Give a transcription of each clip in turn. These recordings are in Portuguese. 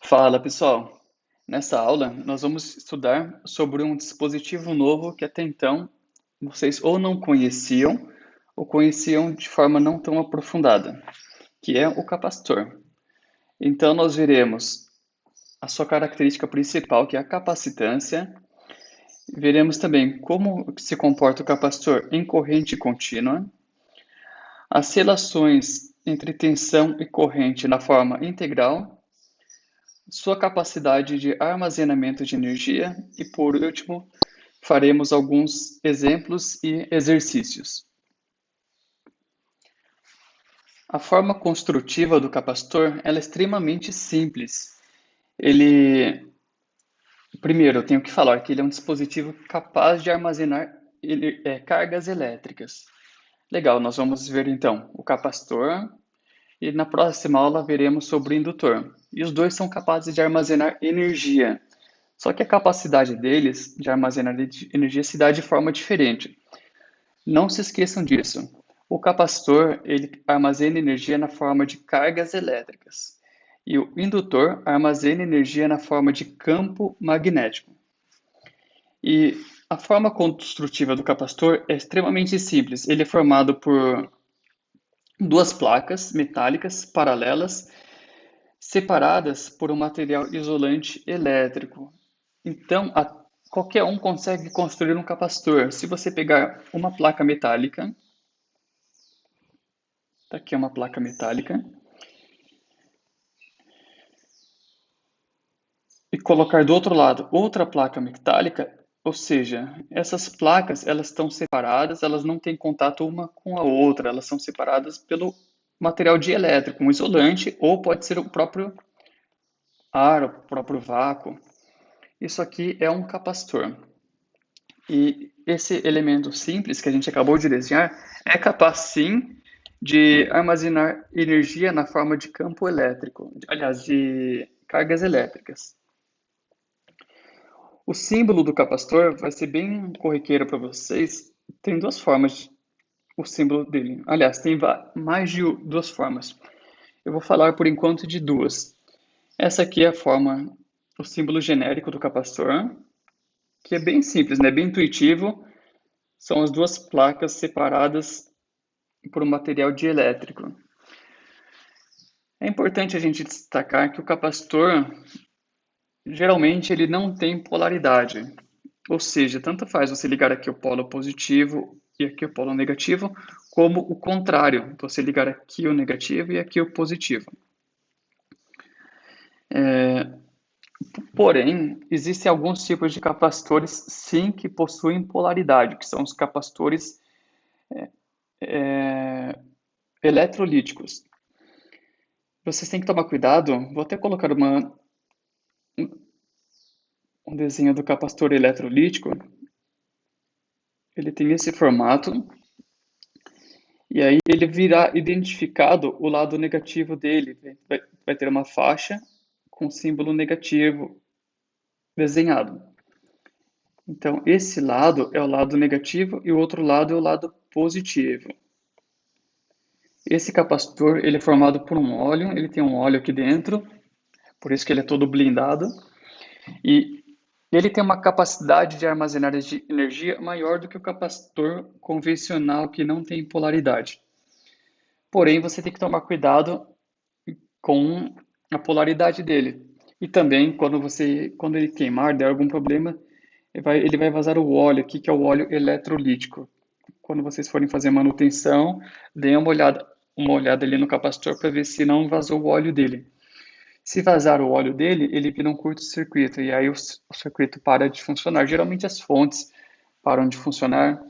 Fala pessoal, nessa aula nós vamos estudar sobre um dispositivo novo que até então vocês ou não conheciam ou conheciam de forma não tão aprofundada, que é o capacitor. Então nós veremos a sua característica principal, que é a capacitância, veremos também como se comporta o capacitor em corrente contínua, as relações entre tensão e corrente na forma integral, sua capacidade de armazenamento de energia e, por último, faremos alguns exemplos e exercícios. A forma construtiva do capacitor ela é extremamente simples. Primeiro, eu tenho que falar que ele é um dispositivo capaz de armazenar cargas elétricas. Legal, nós vamos ver então o capacitor e na próxima aula veremos sobre o indutor. E os dois são capazes de armazenar energia. Só que a capacidade deles de armazenar energia se dá de forma diferente. Não se esqueçam disso. O capacitor ele armazena energia na forma de cargas elétricas e o indutor armazena energia na forma de campo magnético. E a forma construtiva do capacitor é extremamente simples. Ele é formado por duas placas metálicas paralelas separadas por um material isolante elétrico. Então, qualquer um consegue construir um capacitor. Se você pegar uma placa metálica, tá aqui uma placa metálica, e colocar do outro lado outra placa metálica, ou seja, essas placas elas estão separadas, elas não têm contato uma com a outra, elas são separadas pelo material dielétrico, um isolante, ou pode ser o próprio ar, o próprio vácuo. Isso aqui é um capacitor. E esse elemento simples que a gente acabou de desenhar é capaz sim de armazenar energia na forma de campo elétrico, aliás, de cargas elétricas. O símbolo do capacitor vai ser bem corriqueiro para vocês. Tem duas formas o símbolo dele. Aliás, tem mais de duas formas. Eu vou falar por enquanto de duas. Essa aqui é a forma, o símbolo genérico do capacitor, que é bem simples, né? Bem intuitivo. São as duas placas separadas por um material dielétrico. É importante a gente destacar que o capacitor, geralmente, ele não tem polaridade. Ou seja, tanto faz você ligar aqui o polo positivo e aqui o polo negativo, como o contrário, você ligar aqui o negativo e aqui o positivo. Porém, existem alguns tipos de capacitores, sim, que possuem polaridade, que são os capacitores eletrolíticos. Vocês têm que tomar cuidado, vou até colocar um desenho do capacitor eletrolítico. Ele tem esse formato, e aí ele virá identificado o lado negativo dele. Vai ter uma faixa com símbolo negativo desenhado. Então, esse lado é o lado negativo e o outro lado é o lado positivo. Esse capacitor ele é formado por um óleo, ele tem um óleo aqui dentro, por isso que ele é todo blindado. E ele tem uma capacidade de armazenar energia maior do que o capacitor convencional que não tem polaridade. Porém, você tem que tomar cuidado com a polaridade dele. E também, quando ele queimar, der algum problema, ele vai vazar o óleo aqui, que é o óleo eletrolítico. Quando vocês forem fazer manutenção, deem uma olhada ali no capacitor para ver se não vazou o óleo dele. Se vazar o óleo dele, ele vira um curto-circuito e aí o circuito para de funcionar. Geralmente as fontes param de funcionar.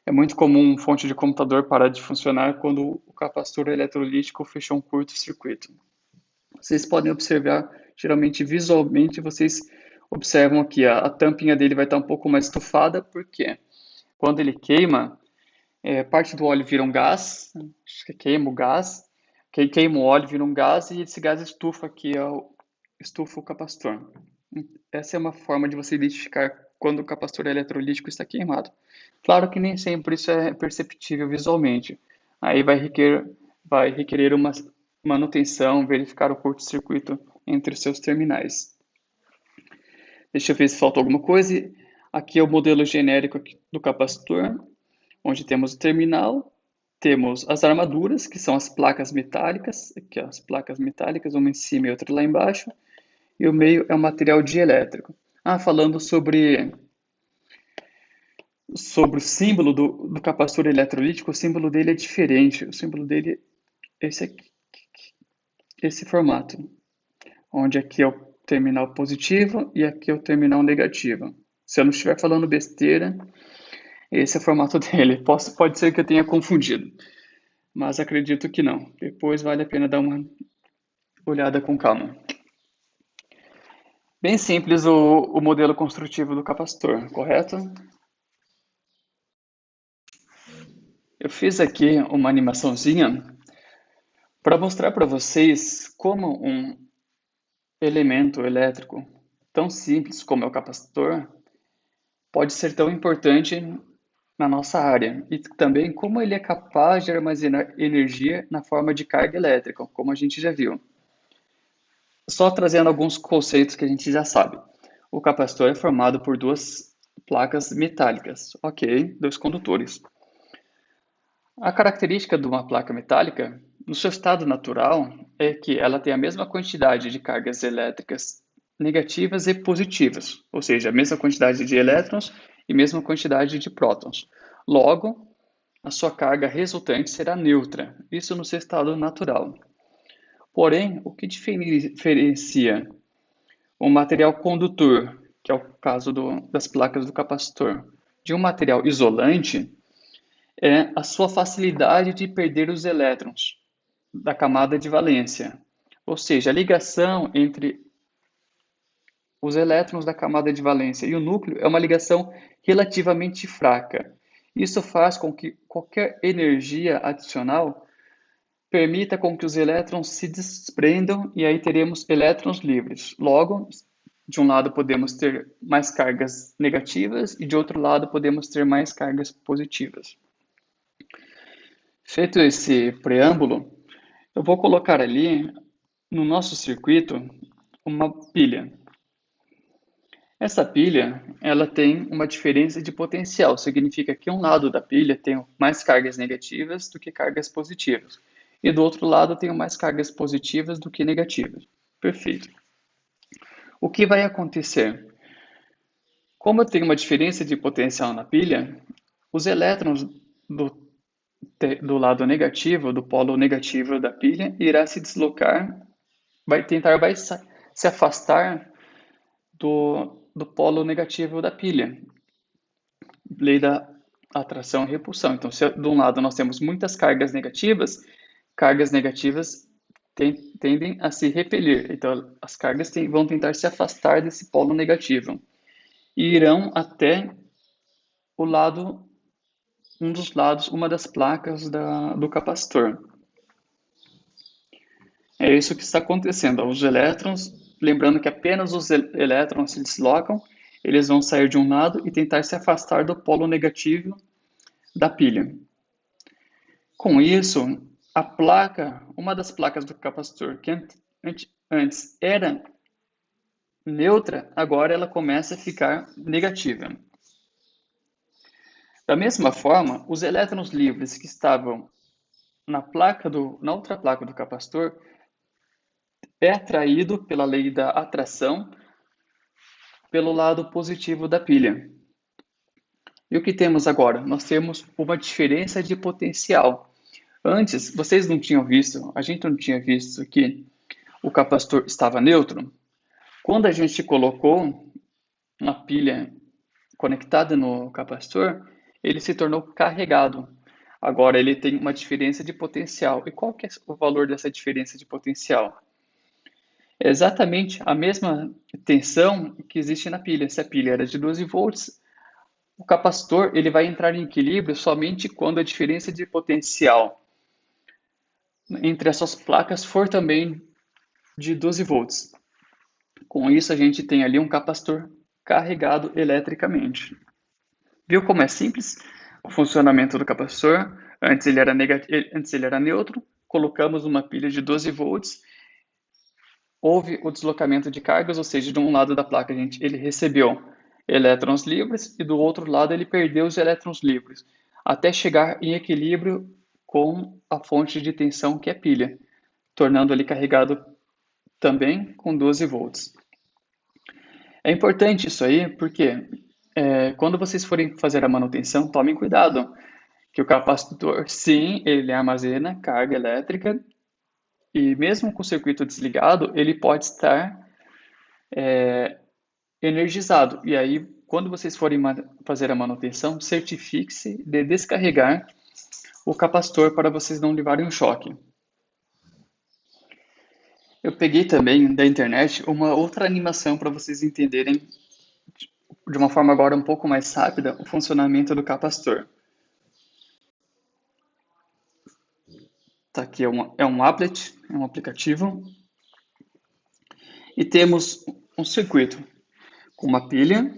É muito comum fonte de computador parar de funcionar quando o capacitor eletrolítico fechou um curto-circuito. Vocês podem observar, geralmente visualmente, vocês observam aqui a tampinha dele vai estar um pouco mais estufada, porque quando ele queima, parte do óleo vira um gás, acho que queima o gás, queima o óleo, vira um gás e esse gás estufa aqui, estufa o capacitor. Essa é uma forma de você identificar quando o capacitor eletrolítico está queimado. Claro que nem sempre isso é perceptível visualmente. Aí vai requerer uma manutenção, verificar o curto-circuito entre os seus terminais. Deixa eu ver se faltou alguma coisa. Aqui é o modelo genérico do capacitor, onde temos o terminal, temos as armaduras, que são as placas metálicas, aqui ó, as placas metálicas, uma em cima e outra lá embaixo, e o meio é o material dielétrico. Falando sobre o símbolo do capacitor eletrolítico, o símbolo dele é diferente, o símbolo dele é esse aqui, esse formato, onde aqui é o terminal positivo e aqui é o terminal negativo. Se eu não estiver falando besteira, esse é o formato dele. Pode ser que eu tenha confundido, mas acredito que não. Depois vale a pena dar uma olhada com calma. Bem simples o modelo construtivo do capacitor, correto? Eu fiz aqui uma animaçãozinha para mostrar para vocês como um elemento elétrico tão simples como é o capacitor pode ser tão importante na nossa área e também como ele é capaz de armazenar energia na forma de carga elétrica, como a gente já viu. Só trazendo alguns conceitos que a gente já sabe. O capacitor é formado por duas placas metálicas, ok, dois condutores. A característica de uma placa metálica, no seu estado natural, é que ela tem a mesma quantidade de cargas elétricas negativas e positivas, ou seja, a mesma quantidade de elétrons e mesma quantidade de prótons. Logo, a sua carga resultante será neutra, isso no seu estado natural. Porém, o que diferencia um material condutor, que é o caso das placas do capacitor, de um material isolante, é a sua facilidade de perder os elétrons da camada de valência. Ou seja, a ligação entre os elétrons da camada de valência e o núcleo é uma ligação relativamente fraca. Isso faz com que qualquer energia adicional permita com que os elétrons se desprendam e aí teremos elétrons livres. Logo, de um lado podemos ter mais cargas negativas e de outro lado podemos ter mais cargas positivas. Feito esse preâmbulo, eu vou colocar ali no nosso circuito uma pilha. Essa pilha, ela tem uma diferença de potencial, significa que um lado da pilha tem mais cargas negativas do que cargas positivas, e do outro lado tem mais cargas positivas do que negativas. Perfeito. O que vai acontecer? Como eu tenho uma diferença de potencial na pilha, os elétrons do lado negativo, do polo negativo da pilha, irá se deslocar, vai se afastar do polo negativo da pilha. Lei da atração e repulsão. Então, se de um lado nós temos muitas cargas negativas tendem a se repelir. Então, as cargas vão tentar se afastar desse polo negativo e irão até o lado, um dos lados, uma das placas do capacitor. É isso que está acontecendo. Os elétrons, lembrando que apenas os elétrons se deslocam, eles vão sair de um lado e tentar se afastar do polo negativo da pilha. Com isso, a placa, uma das placas do capacitor que antes era neutra, agora ela começa a ficar negativa. Da mesma forma, os elétrons livres que estavam na outra placa do capacitor é atraído pela lei da atração pelo lado positivo da pilha. E o que temos agora? Nós temos uma diferença de potencial. Antes, vocês não tinham visto, a gente não tinha visto que o capacitor estava neutro. Quando a gente colocou uma pilha conectada no capacitor, ele se tornou carregado. Agora ele tem uma diferença de potencial. E qual que é o valor dessa diferença de potencial? É exatamente a mesma tensão que existe na pilha. Se a pilha era de 12 volts, o capacitor ele vai entrar em equilíbrio somente quando a diferença de potencial entre essas placas for também de 12 volts. Com isso, a gente tem ali um capacitor carregado eletricamente. Viu como é simples o funcionamento do capacitor? Antes ele era neutro, colocamos uma pilha de 12 volts houve o deslocamento de cargas, ou seja, de um lado da placa ele recebeu elétrons livres e do outro lado ele perdeu os elétrons livres, até chegar em equilíbrio com a fonte de tensão que é a pilha, tornando ele carregado também com 12 volts. É importante isso aí porque quando vocês forem fazer a manutenção, tomem cuidado, que o capacitor, sim, ele armazena carga elétrica e mesmo com o circuito desligado, ele pode estar energizado. E aí, quando vocês forem fazer a manutenção, certifique-se de descarregar o capacitor para vocês não levarem um choque. Eu peguei também da internet uma outra animação para vocês entenderem de uma forma agora um pouco mais rápida o funcionamento do capacitor. Tá aqui é um applet, é um aplicativo, e temos um circuito com uma pilha,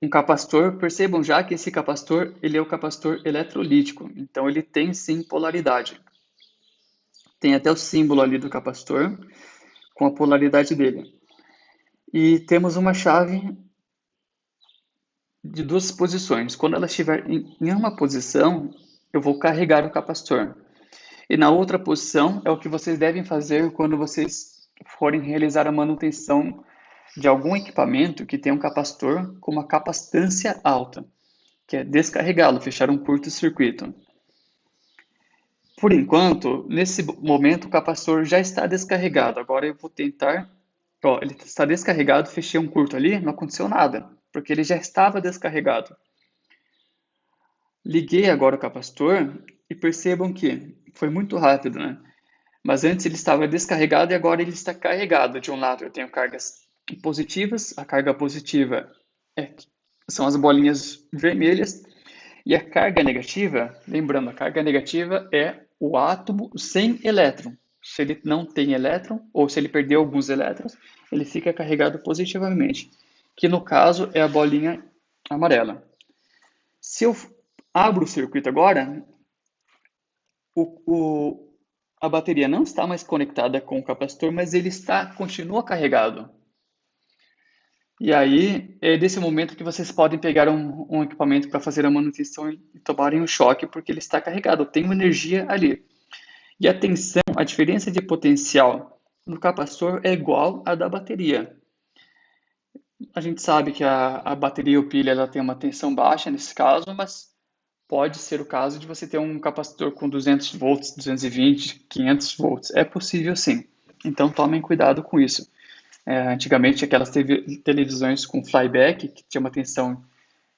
um capacitor. Percebam já que esse capacitor ele é o capacitor eletrolítico, então ele tem sim polaridade. Tem até o símbolo ali do capacitor com a polaridade dele. E temos uma chave de duas posições. Quando ela estiver em uma posição, eu vou carregar o capacitor. E na outra posição é o que vocês devem fazer quando vocês forem realizar a manutenção de algum equipamento que tem um capacitor com uma capacitância alta, que é descarregá-lo, fechar um curto-circuito. Por enquanto, nesse momento, o capacitor já está descarregado. Agora eu vou tentar. Ó, ele está descarregado, fechei um curto ali, não aconteceu nada, porque ele já estava descarregado. Liguei agora o capacitor e percebam que foi muito rápido, né? Mas antes ele estava descarregado e agora ele está carregado. De um lado eu tenho cargas positivas, a carga positiva são as bolinhas vermelhas, e a carga negativa, lembrando, a carga negativa é o átomo sem elétron. Se ele não tem elétron, ou se ele perdeu alguns elétrons, ele fica carregado positivamente, que no caso é a bolinha amarela. Se eu abro o circuito agora, a bateria não está mais conectada com o capacitor, mas ele continua carregado. E aí, é desse momento que vocês podem pegar um equipamento para fazer a manutenção e tomarem um choque, porque ele está carregado, tem uma energia ali. E a tensão, a diferença de potencial no capacitor é igual à da bateria. A gente sabe que a bateria ou pilha ela tem uma tensão baixa nesse caso, mas pode ser o caso de você ter um capacitor com 200 volts, 220, 500 volts. É possível sim. Então tomem cuidado com isso. Antigamente, aquelas televisões com flyback, que tinha uma tensão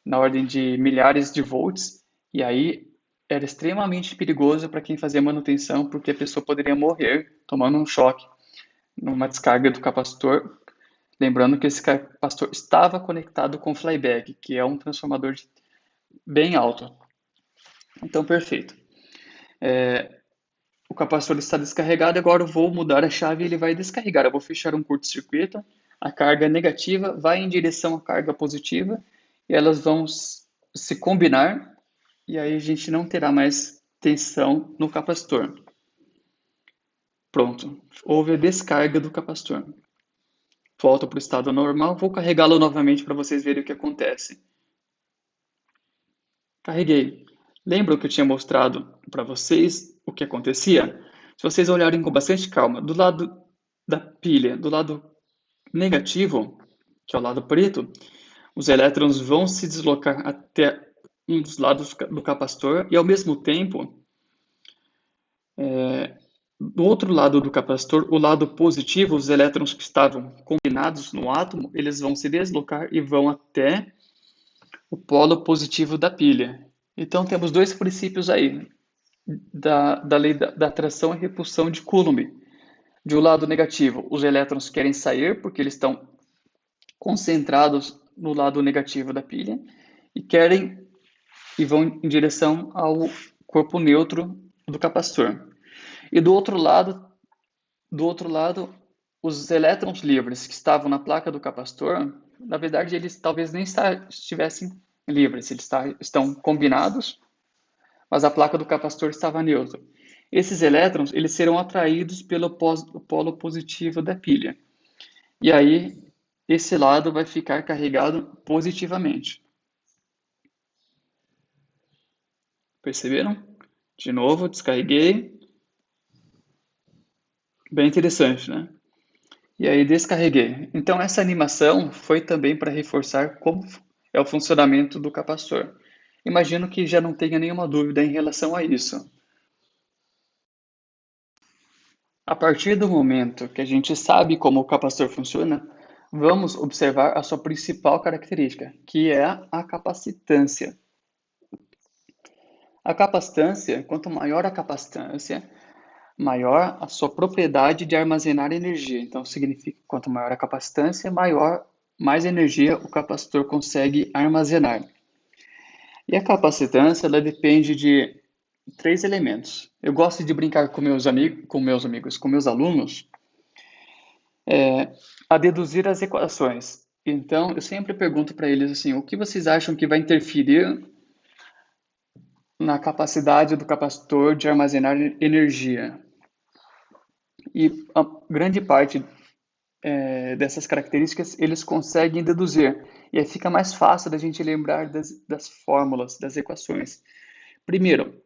na ordem de milhares de volts, e aí era extremamente perigoso para quem fazia manutenção, porque a pessoa poderia morrer tomando um choque numa descarga do capacitor. Lembrando que esse capacitor estava conectado com flyback, que é um transformador bem alto. Então, perfeito. O capacitor está descarregado, agora eu vou mudar a chave e ele vai descarregar. Eu vou fechar um curto-circuito, a carga negativa vai em direção à carga positiva e elas vão se combinar e aí a gente não terá mais tensão no capacitor. Pronto, houve a descarga do capacitor. Volto para o estado normal, vou carregá-lo novamente para vocês verem o que acontece. Carreguei. Lembram que eu tinha mostrado para vocês o que acontecia? Se vocês olharem com bastante calma, do lado da pilha, do lado negativo, que é o lado preto, os elétrons vão se deslocar até um dos lados do capacitor e, ao mesmo tempo, do outro lado do capacitor, o lado positivo, os elétrons que estavam combinados no átomo, eles vão se deslocar e vão até o polo positivo da pilha. Então, temos dois princípios aí da lei da atração e repulsão de Coulomb. De um lado negativo, os elétrons querem sair porque eles estão concentrados no lado negativo da pilha e vão em direção ao corpo neutro do capacitor. E do outro lado, os elétrons livres que estavam na placa do capacitor, na verdade, eles talvez nem estivessem livres, eles estão combinados, mas a placa do capacitor estava neutra. Esses elétrons, eles serão atraídos pelo polo positivo da pilha. E aí, esse lado vai ficar carregado positivamente. Perceberam? De novo, descarreguei. Bem interessante, né? E aí descarreguei. Então essa animação foi também para reforçar como é o funcionamento do capacitor. Imagino que já não tenha nenhuma dúvida em relação a isso. A partir do momento que a gente sabe como o capacitor funciona, vamos observar a sua principal característica, que é a capacitância. A capacitância, quanto maior a capacitância, maior a sua propriedade de armazenar energia. Então, significa que quanto maior a capacitância, mais energia o capacitor consegue armazenar. E a capacitância, ela depende de três elementos. Eu gosto de brincar com meus alunos, a deduzir as equações. Então, eu sempre pergunto para eles assim, o que vocês acham que vai interferir na capacidade do capacitor de armazenar energia? E a grande parte dessas características eles conseguem deduzir. E aí fica mais fácil da gente lembrar das fórmulas, das equações. Primeiro,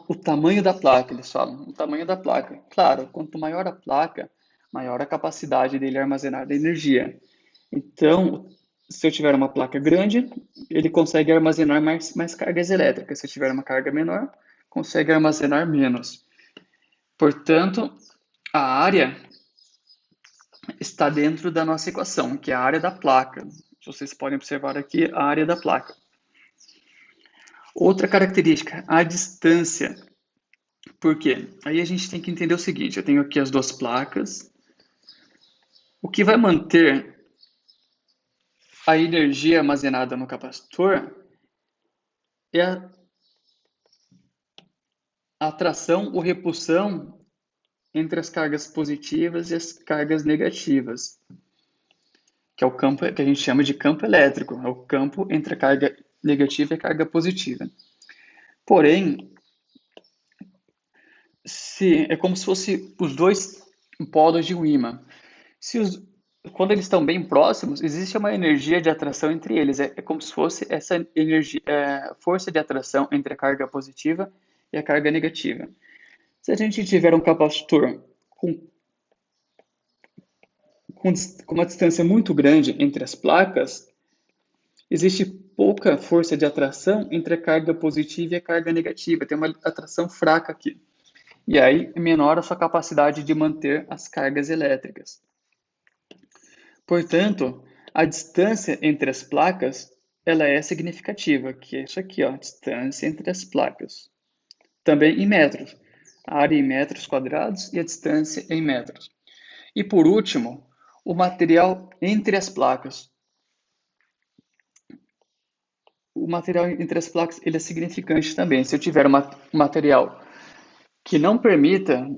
o tamanho da placa, eles falam, o tamanho da placa. Claro, quanto maior a placa, maior a capacidade dele armazenar energia. Então, se eu tiver uma placa grande, ele consegue armazenar mais cargas elétricas. Se eu tiver uma carga menor, consegue armazenar menos. Portanto, a área está dentro da nossa equação, que é a área da placa. Vocês podem observar aqui a área da placa. Outra característica, a distância. Por quê? Aí a gente tem que entender o seguinte, eu tenho aqui as duas placas. O que vai manter a energia armazenada no capacitor é a atração ou repulsão entre as cargas positivas e as cargas negativas, que é o campo que a gente chama de campo elétrico, é o campo entre a carga negativa e a carga positiva. Porém, se é como se fosse os dois polos de um ímã. Quando eles estão bem próximos, existe uma energia de atração entre eles. É como se fosse essa energia, força de atração entre a carga positiva e a carga negativa. Se a gente tiver um capacitor com uma distância muito grande entre as placas, existe pouca força de atração entre a carga positiva e a carga negativa. Tem uma atração fraca aqui. E aí é menor a sua capacidade de manter as cargas elétricas. Portanto, a distância entre as placas ela é significativa, que é isso aqui, ó, distância entre as placas. Também em metros, a área em metros quadrados e a distância em metros. E por último, o material entre as placas. O material entre as placas ele é significante também. Se eu tiver um material que não permita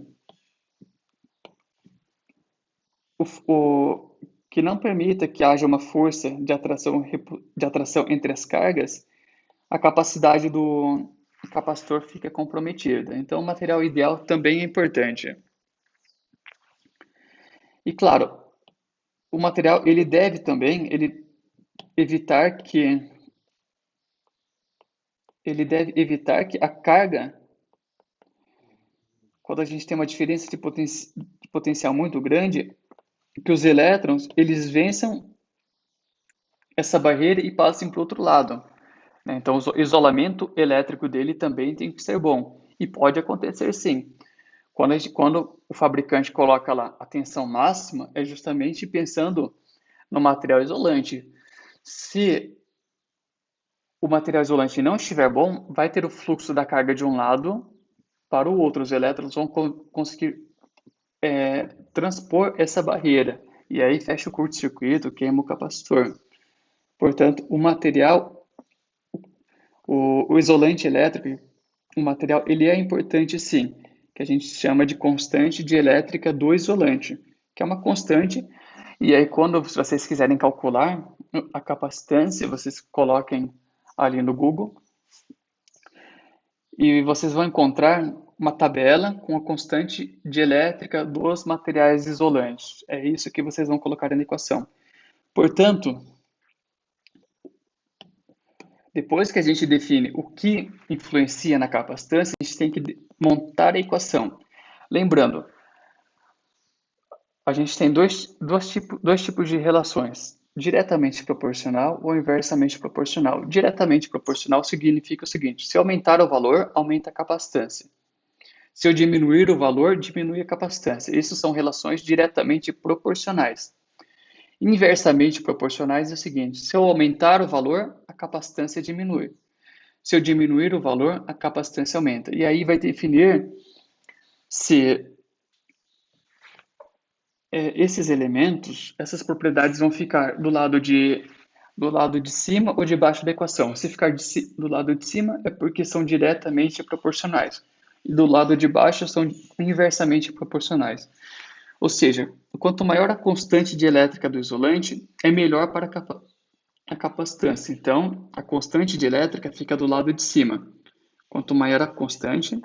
o, que não permita que haja uma força de atração entre as cargas, a capacidade do capacitor fica comprometida. Então, o material ideal também é importante. E claro, o material ele deve também evitar que a carga, quando a gente tem uma diferença de potencial muito grande, que os elétrons eles vençam essa barreira e passem para o outro lado. Né? Então, o isolamento elétrico dele também tem que ser bom. E pode acontecer sim. Quando o fabricante coloca lá a tensão máxima, é justamente pensando no material isolante. Se o material isolante não estiver bom, vai ter o fluxo da carga de um lado para o outro. Os elétrons vão conseguir transpor essa barreira. E aí fecha o curto-circuito, queima o capacitor. Portanto, o isolante elétrico, o material, ele é importante sim, que a gente chama de constante dielétrica do isolante, que é uma constante, e aí quando vocês quiserem calcular a capacitância, vocês coloquem ali no Google, e vocês vão encontrar uma tabela com a constante dielétrica dos materiais isolantes. É isso que vocês vão colocar na equação. Portanto, depois que a gente define o que influencia na capacitância, a gente tem que montar a equação. Lembrando, a gente tem dois tipos de relações, diretamente proporcional ou inversamente proporcional. Diretamente proporcional significa o seguinte: se aumentar o valor, aumenta a capacitância. Se eu diminuir o valor, diminui a capacitância. Isso são relações diretamente proporcionais. Inversamente proporcionais é o seguinte: se eu aumentar o valor, a capacitância diminui. Se eu diminuir o valor, a capacitância aumenta. E aí vai definir se esses elementos, essas propriedades vão ficar do lado de cima ou de baixo da equação. Se ficar do lado de cima é porque são diretamente proporcionais. E do lado de baixo são inversamente proporcionais. Ou seja, quanto maior a constante dielétrica do isolante, é melhor para a capacitância. Então, a constante dielétrica fica do lado de cima. Quanto maior a constante,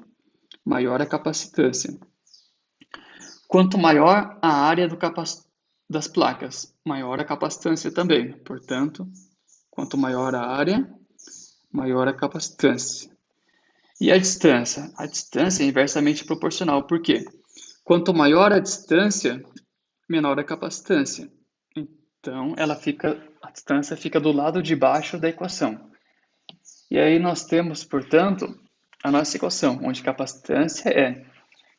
maior a capacitância. Quanto maior a área das placas, maior a capacitância também. Portanto, quanto maior a área, maior a capacitância. E a distância? A distância é inversamente proporcional. Por quê? Quanto maior a distância, menor a capacitância. Então, a distância fica do lado de baixo da equação. E aí nós temos, portanto, a nossa equação, onde capacitância é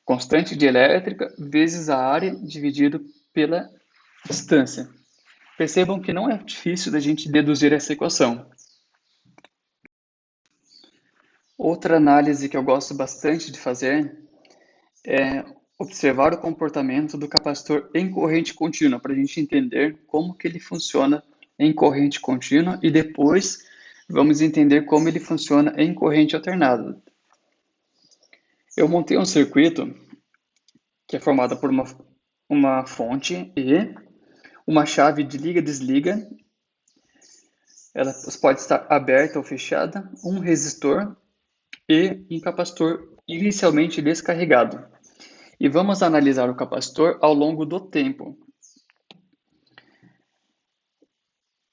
constante dielétrica vezes a área dividido pela distância. Percebam que não é difícil da gente deduzir essa equação. Outra análise que eu gosto bastante de fazer é observar o comportamento do capacitor em corrente contínua, para a gente entender como que ele funciona em corrente contínua e depois vamos entender como ele funciona em corrente alternada. Eu montei um circuito que é formado por uma fonte e uma chave de liga-desliga. Ela pode estar aberta ou fechada, um resistor e um capacitor inicialmente descarregado. E vamos analisar o capacitor ao longo do tempo.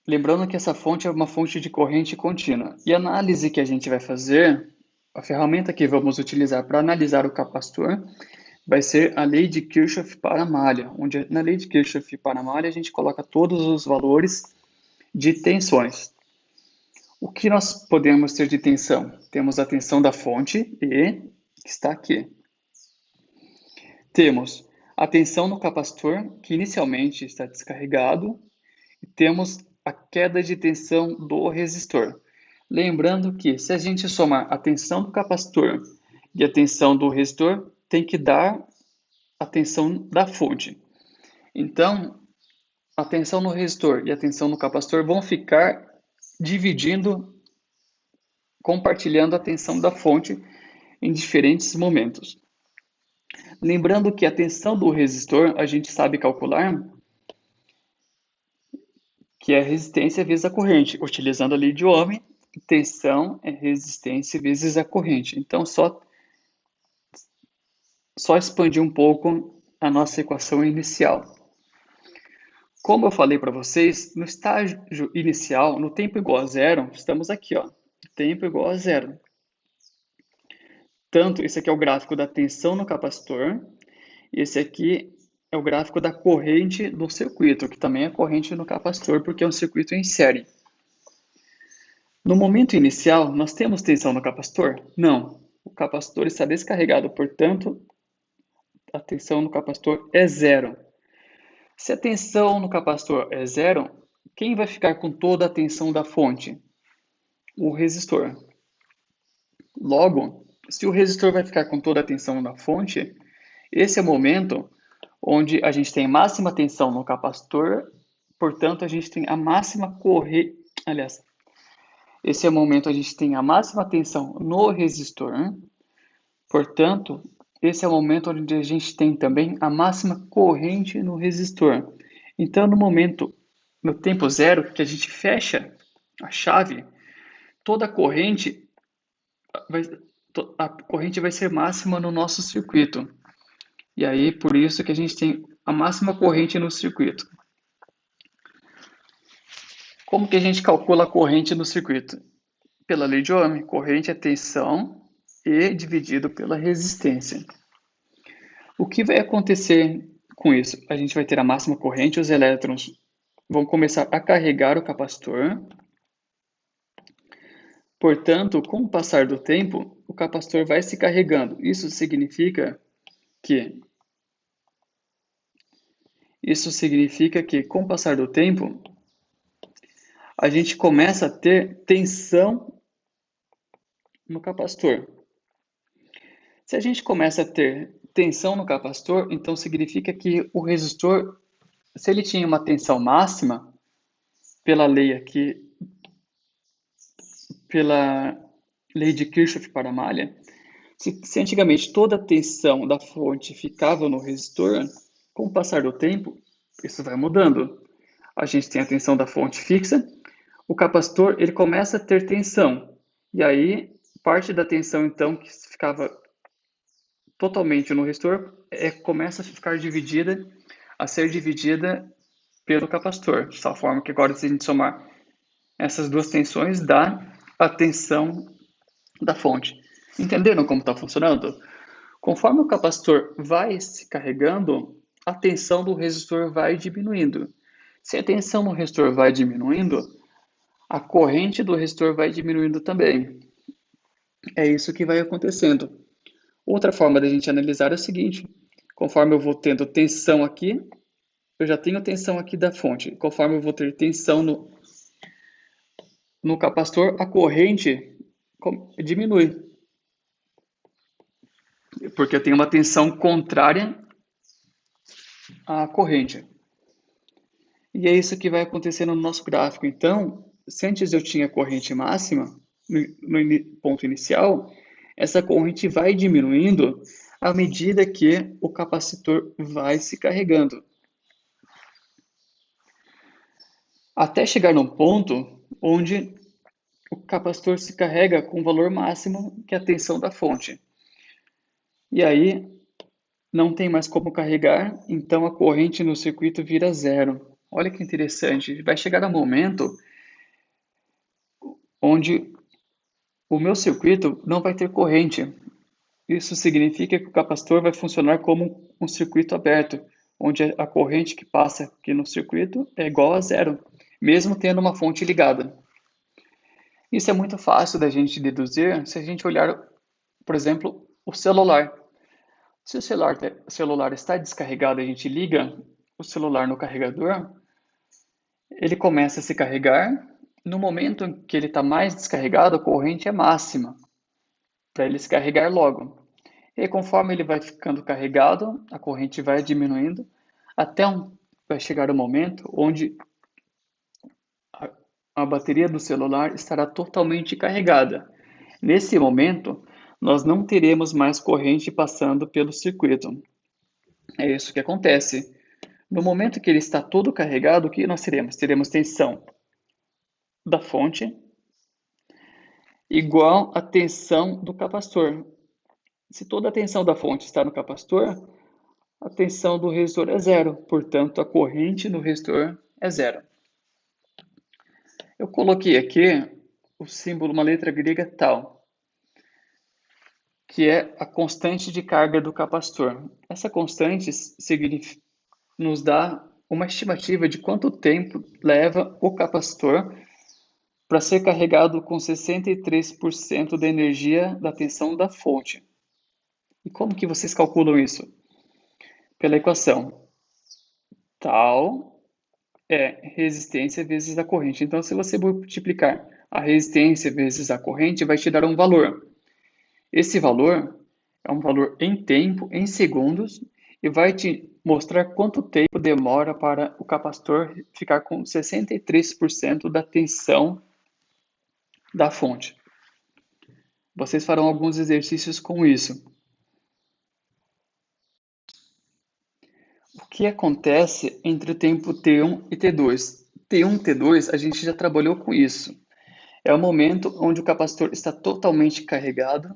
Lembrando que essa fonte é uma fonte de corrente contínua. E a análise que a gente vai fazer, a ferramenta que vamos utilizar para analisar o capacitor, vai ser a lei de Kirchhoff para a malha, onde na lei de Kirchhoff para a malha a gente coloca todos os valores de tensões. O que nós podemos ter de tensão? Temos a tensão da fonte E, que está aqui. Temos a tensão no capacitor, que inicialmente está descarregado, e temos a queda de tensão do resistor. Lembrando que se a gente somar a tensão do capacitor e a tensão do resistor, tem que dar a tensão da fonte. Então, a tensão no resistor e a tensão no capacitor vão ficar compartilhando a tensão da fonte em diferentes momentos. Lembrando que a tensão do resistor a gente sabe calcular, que é resistência vezes a corrente, utilizando a lei de Ohm, tensão é resistência vezes a corrente. Então, só expandir um pouco a nossa equação inicial. Como eu falei para vocês, no estágio inicial, no tempo igual a zero, estamos aqui, ó, tempo igual a zero. Tanto, esse aqui é o gráfico da tensão no capacitor, e esse aqui é o gráfico da corrente do circuito, que também é corrente no capacitor, porque é um circuito em série. No momento inicial, nós temos tensão no capacitor? Não. O capacitor está descarregado, portanto, a tensão no capacitor é zero. Se a tensão no capacitor é zero, quem vai ficar com toda a tensão da fonte? O resistor. Logo, se o resistor vai ficar com toda a tensão da fonte, esse é o momento onde a gente tem máxima tensão no capacitor, portanto, a gente tem a máxima corrente. Aliás, esse é o momento onde a gente tem a máxima tensão no resistor, portanto, esse é o momento onde a gente tem também a máxima corrente no resistor. Então, no tempo zero, que a gente fecha a chave, toda a corrente a corrente vai ser máxima no nosso circuito. E aí, por isso que a gente tem a máxima corrente no circuito. Como que a gente calcula a corrente no circuito? Pela lei de Ohm, corrente é tensão E dividido pela resistência. O que vai acontecer com isso? A gente vai ter a máxima corrente, os elétrons vão começar a carregar o capacitor. Portanto, com o passar do tempo, o capacitor vai se carregando. Isso significa que com o passar do tempo, a gente começa a ter tensão no capacitor. Se a gente começa a ter tensão no capacitor, então significa que o resistor, se ele tinha uma tensão máxima, pela lei aqui, pela lei de Kirchhoff para a malha, se antigamente toda a tensão da fonte ficava no resistor, com o passar do tempo, isso vai mudando. A gente tem a tensão da fonte fixa, o capacitor ele começa a ter tensão, e aí parte da tensão então que ficava totalmente no resistor começa a ser dividida pelo capacitor, de tal forma que agora se a gente somar essas duas tensões dá a tensão da fonte. Entenderam como está funcionando? Conforme o capacitor vai se carregando, a tensão do resistor vai diminuindo. Se a tensão no resistor vai diminuindo, a corrente do resistor vai diminuindo também. É isso que vai acontecendo. Outra forma da gente analisar é o seguinte: conforme eu vou tendo tensão aqui, eu já tenho tensão aqui da fonte. Conforme eu vou ter tensão no capacitor, a corrente diminui, porque eu tenho uma tensão contrária à corrente. E é isso que vai acontecer no nosso gráfico. Então, se antes eu tinha corrente máxima no ponto inicial, essa corrente vai diminuindo à medida que o capacitor vai se carregando. Até chegar num ponto onde o capacitor se carrega com o valor máximo, que é a tensão da fonte. E aí, não tem mais como carregar, então a corrente no circuito vira zero. Olha que interessante, vai chegar um momento onde o meu circuito não vai ter corrente. Isso significa que o capacitor vai funcionar como um circuito aberto, onde a corrente que passa aqui no circuito é igual a zero, mesmo tendo uma fonte ligada. Isso é muito fácil da gente deduzir se a gente olhar, por exemplo, o celular. Se o celular está descarregado e a gente liga o celular no carregador, ele começa a se carregar. No momento em que ele está mais descarregado, a corrente é máxima, para ele se carregar logo. E aí, conforme ele vai ficando carregado, a corrente vai diminuindo, vai chegar um momento onde a bateria do celular estará totalmente carregada. Nesse momento, nós não teremos mais corrente passando pelo circuito. É isso que acontece. No momento que ele está todo carregado, o que nós teremos? Teremos tensão da fonte igual à tensão do capacitor. Se toda a tensão da fonte está no capacitor, a tensão do resistor é zero, portanto a corrente no resistor é zero. Eu coloquei aqui o símbolo, uma letra grega tal, que é a constante de carga do capacitor. Essa constante nos dá uma estimativa de quanto tempo leva o capacitor para ser carregado com 63% da energia da tensão da fonte. E como que vocês calculam isso? Pela equação. Tal é resistência vezes a corrente. Então, se você multiplicar a resistência vezes a corrente, vai te dar um valor. Esse valor é um valor em tempo, em segundos, e vai te mostrar quanto tempo demora para o capacitor ficar com 63% da tensão da fonte. Vocês farão alguns exercícios com isso. O que acontece entre o tempo T1 e T2? T1 e T2, a gente já trabalhou com isso. É o momento onde o capacitor está totalmente carregado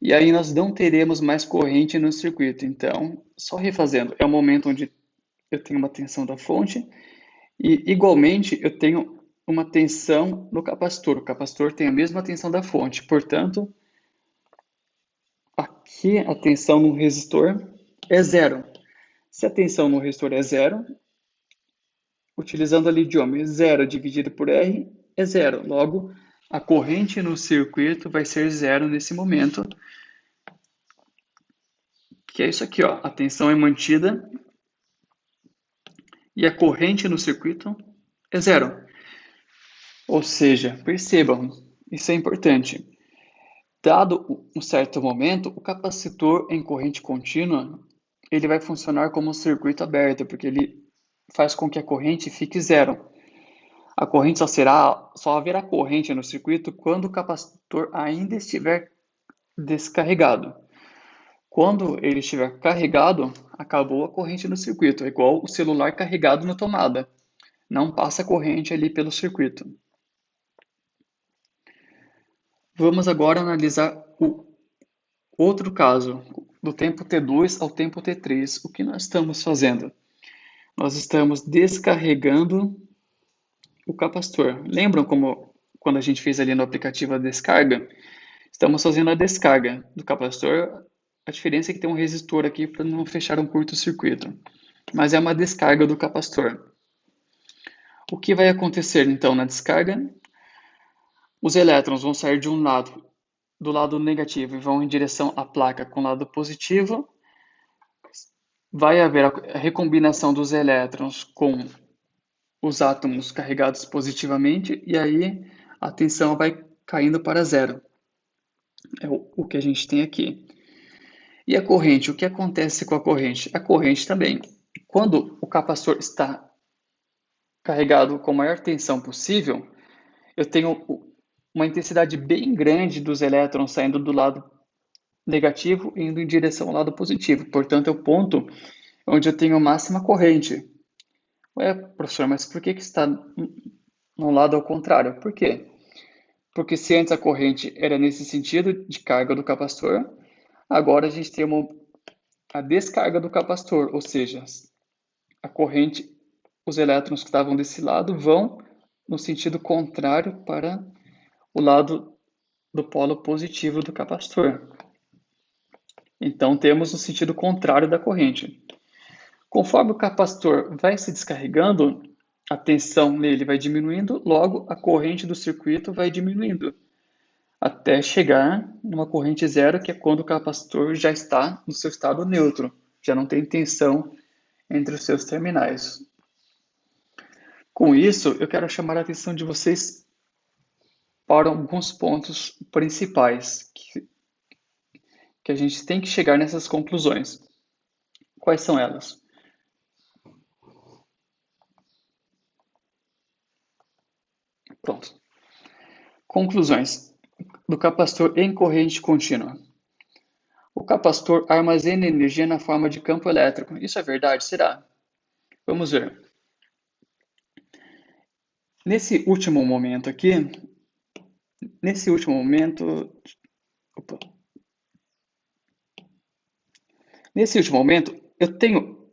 E aí nós não teremos mais corrente no circuito. Então, só refazendo, é o momento onde eu tenho uma tensão da fonte e, igualmente, eu tenho uma tensão no capacitor. O capacitor tem a mesma tensão da fonte. Portanto, aqui a tensão no resistor é zero. Se a tensão no resistor é zero, utilizando ali o idioma, zero dividido por R é zero. Logo, a corrente no circuito vai ser zero nesse momento, que é isso aqui, ó. A tensão é mantida e a corrente no circuito é zero. Ou seja, percebam, isso é importante. Dado um certo momento, o capacitor em corrente contínua, ele vai funcionar como um circuito aberto, porque ele faz com que a corrente fique zero. A corrente só haverá corrente no circuito quando o capacitor ainda estiver descarregado. Quando ele estiver carregado, acabou a corrente no circuito. É igual o celular carregado na tomada. Não passa corrente ali pelo circuito. Vamos agora analisar o outro caso, do tempo T2 ao tempo T3. O que nós estamos fazendo? Nós estamos descarregando o capacitor. Lembram como quando a gente fez ali no aplicativo a descarga? Estamos fazendo a descarga do capacitor. A diferença é que tem um resistor aqui para não fechar um curto-circuito. Mas é uma descarga do capacitor. O que vai acontecer então na descarga? Os elétrons vão sair de um lado, do lado negativo, e vão em direção à placa com o lado positivo. Vai haver a recombinação dos elétrons com os átomos carregados positivamente, e aí a tensão vai caindo para zero. É o que a gente tem aqui. E a corrente? O que acontece com a corrente? A corrente também. Quando o capacitor está carregado com a maior tensão possível, eu tenho uma intensidade bem grande dos elétrons saindo do lado negativo e indo em direção ao lado positivo. Portanto, é o ponto onde eu tenho máxima corrente. Ué, professor, mas por que está no lado ao contrário? Por quê? Porque se antes a corrente era nesse sentido de carga do capacitor, agora a gente tem a descarga do capacitor, ou seja, a corrente, os elétrons que estavam desse lado vão no sentido contrário para o lado do polo positivo do capacitor. Então temos o sentido contrário da corrente. Conforme o capacitor vai se descarregando, a tensão nele vai diminuindo, logo a corrente do circuito vai diminuindo, até chegar numa corrente zero, que é quando o capacitor já está no seu estado neutro, já não tem tensão entre os seus terminais. Com isso, eu quero chamar a atenção de vocês para alguns pontos principais que a gente tem que chegar nessas conclusões. Quais são elas? Pronto. Conclusões do capacitor em corrente contínua. O capacitor armazena energia na forma de campo elétrico. Isso é verdade? Será? Vamos ver. Nesse último momento aqui, opa, nesse último momento, eu tenho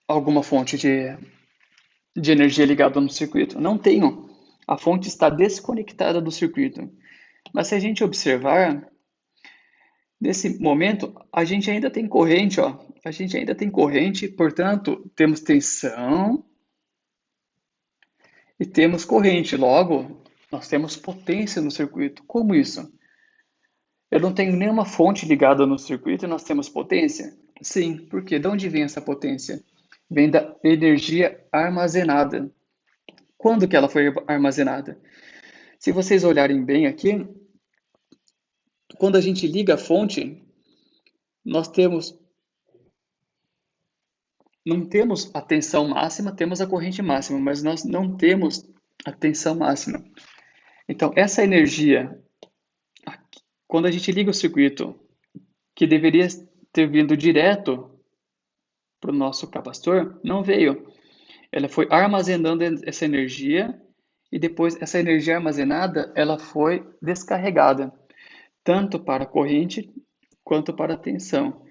alguma fonte de energia ligada no circuito? Não tenho. A fonte está desconectada do circuito. Mas se a gente observar, nesse momento, a gente ainda tem corrente, ó. A gente ainda tem corrente, portanto, temos tensão e temos corrente. Logo, nós temos potência no circuito. Como isso? Eu não tenho nenhuma fonte ligada no circuito e nós temos potência? Sim, porque de onde vem essa potência? Vem da energia armazenada. Quando que ela foi armazenada? Se vocês olharem bem aqui, quando a gente liga a fonte, nós não temos a tensão máxima, temos a corrente máxima, mas nós não temos a tensão máxima. Então, essa energia, quando a gente liga o circuito, que deveria ter vindo direto para o nosso capacitor, não veio. Ela foi armazenando essa energia e depois essa energia armazenada ela foi descarregada, tanto para a corrente quanto para a tensão.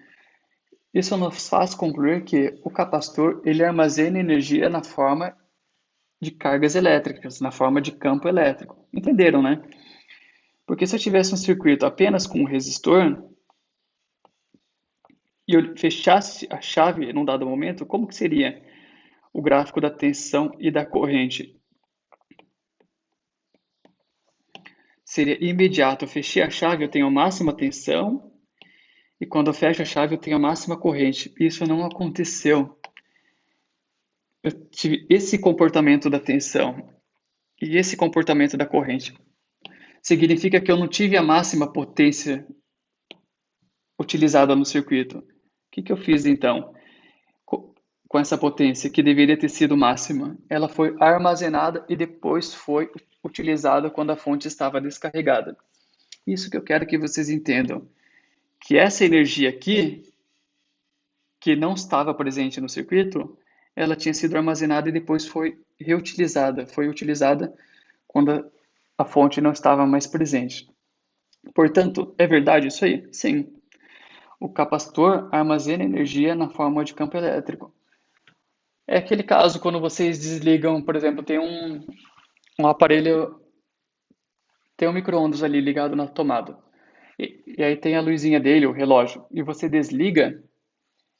Isso nos faz concluir que o capacitor ele armazena energia na forma de cargas elétricas, na forma de campo elétrico. Entenderam, né? Porque se eu tivesse um circuito apenas com um resistor e eu fechasse a chave num dado momento, como que seria o gráfico da tensão e da corrente? Seria imediato. Eu fechei a chave, eu tenho a máxima tensão, e quando eu fecho a chave, eu tenho a máxima corrente. Isso não aconteceu. Eu tive esse comportamento da tensão e esse comportamento da corrente. Significa que eu não tive a máxima potência utilizada no circuito. O que eu fiz então com essa potência que deveria ter sido máxima? Ela foi armazenada e depois foi utilizada quando a fonte estava descarregada. Isso que eu quero que vocês entendam, que essa energia aqui, que não estava presente no circuito, ela tinha sido armazenada e depois foi reutilizada, foi utilizada quando a fonte não estava mais presente. Portanto, é verdade isso aí? Sim. O capacitor armazena energia na forma de campo elétrico. É aquele caso quando vocês desligam, por exemplo, tem um aparelho, tem um micro-ondas ali ligado na tomada. E aí tem a luzinha dele, o relógio, e você desliga,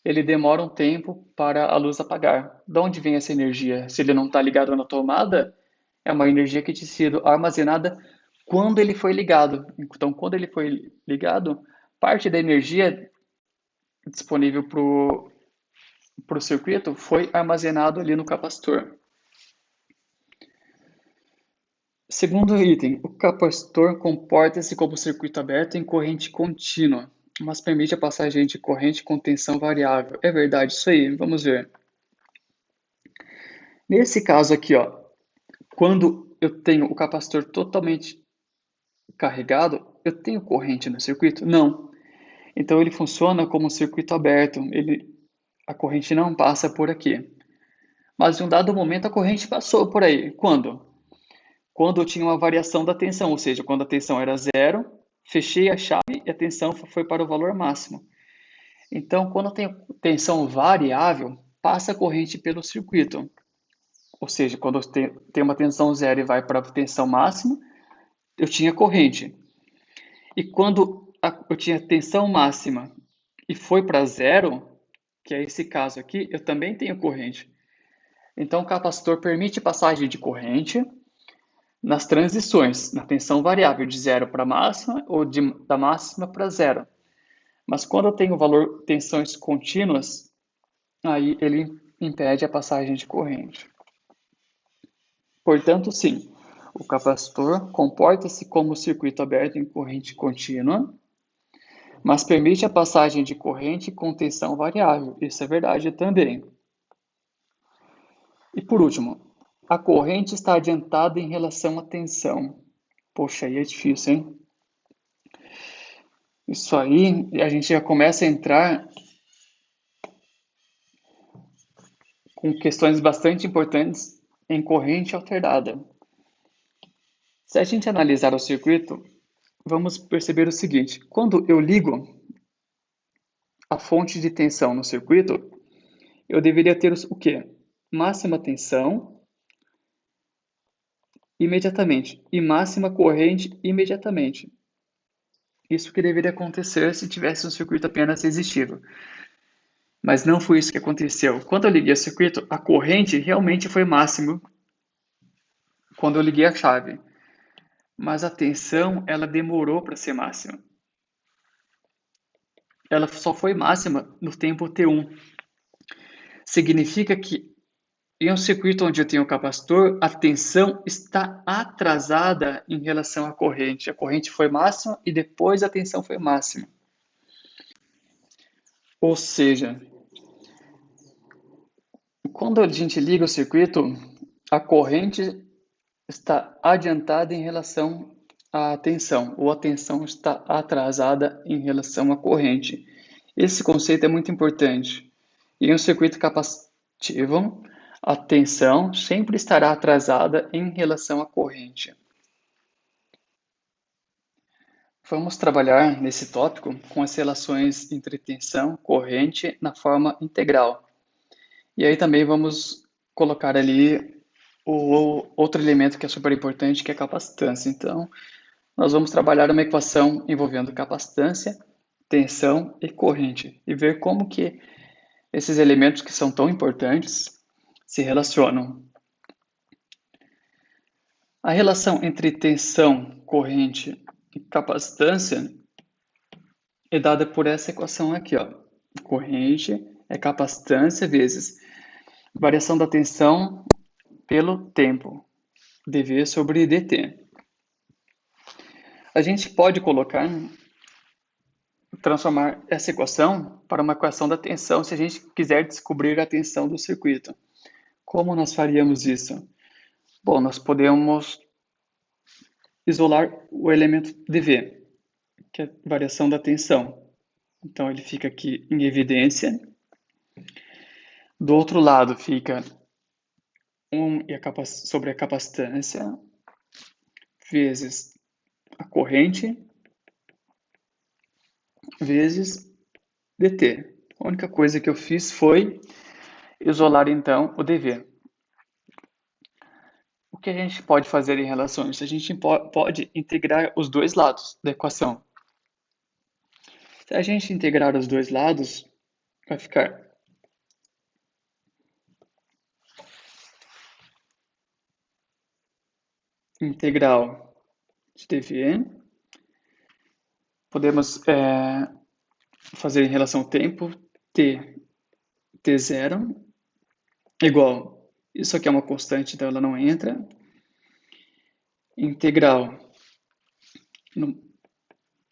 ele demora um tempo para a luz apagar. De onde vem essa energia? Se ele não está ligado na tomada, é uma energia que tinha sido armazenada quando ele foi ligado. Então, quando ele foi ligado, parte da energia disponível para o circuito foi armazenado ali no capacitor. Segundo item, o capacitor comporta-se como circuito aberto em corrente contínua, mas permite a passagem de corrente com tensão variável. É verdade isso aí? Vamos ver. Nesse caso aqui, ó, quando eu tenho o capacitor totalmente carregado, eu tenho corrente no circuito? Não. Então ele funciona como um circuito aberto, a corrente não passa por aqui. Mas em um dado momento a corrente passou por aí. Quando? Quando eu tinha uma variação da tensão, ou seja, quando a tensão era zero, fechei a chave e a tensão foi para o valor máximo. Então, quando eu tenho tensão variável, passa a corrente pelo circuito. Ou seja, quando eu tenho uma tensão zero e vai para a tensão máxima, eu tinha corrente. E quando eu tinha tensão máxima e foi para zero, que é esse caso aqui, eu também tenho corrente. Então, o capacitor permite passagem de corrente nas transições, na tensão variável de zero para máxima ou da máxima para zero. Mas quando eu tenho valor tensões contínuas, aí ele impede a passagem de corrente. Portanto, sim, o capacitor comporta-se como circuito aberto em corrente contínua, mas permite a passagem de corrente com tensão variável. Isso é verdade também. E por último, a corrente está adiantada em relação à tensão. Poxa, aí é difícil, hein? Isso aí, a gente já começa a entrar com questões bastante importantes em corrente alternada. Se a gente analisar o circuito, vamos perceber o seguinte: quando eu ligo a fonte de tensão no circuito, eu deveria ter o quê? Máxima tensão imediatamente e máxima corrente imediatamente. Isso que deveria acontecer se tivesse um circuito apenas resistivo. Mas não foi isso que aconteceu. Quando eu liguei o circuito, a corrente realmente foi máxima quando eu liguei a chave. Mas a tensão, ela demorou para ser máxima. Ela só foi máxima no tempo T1. Significa que em um circuito onde eu tenho um capacitor, a tensão está atrasada em relação à corrente. A corrente foi máxima e depois a tensão foi máxima. Ou seja, quando a gente liga o circuito, a corrente está adiantada em relação à tensão, ou a tensão está atrasada em relação à corrente. Esse conceito é muito importante. Em um circuito capacitivo, a tensão sempre estará atrasada em relação à corrente. Vamos trabalhar nesse tópico com as relações entre tensão, corrente na forma integral. E aí também vamos colocar ali o outro elemento que é super importante, que é a capacitância. Então, nós vamos trabalhar uma equação envolvendo capacitância, tensão e corrente e ver como que esses elementos que são tão importantes se relacionam. A relação entre tensão, corrente e capacitância é dada por essa equação aqui, ó. Corrente é capacitância vezes variação da tensão pelo tempo, dV sobre dt. A gente pode transformar essa equação para uma equação da tensão se a gente quiser descobrir a tensão do circuito. Como nós faríamos isso? Bom, nós podemos isolar o elemento dV, que é a variação da tensão. Então ele fica aqui em evidência. Do outro lado fica 1 sobre a capacitância vezes a corrente vezes dt. A única coisa que eu fiz foi isolar então o dV. O que a gente pode fazer em relação a isso? A gente pode integrar os dois lados da equação. Se a gente integrar os dois lados, vai ficar integral de dV. Podemos fazer em relação ao tempo, t0 igual, isso aqui é uma constante, então ela não entra, integral no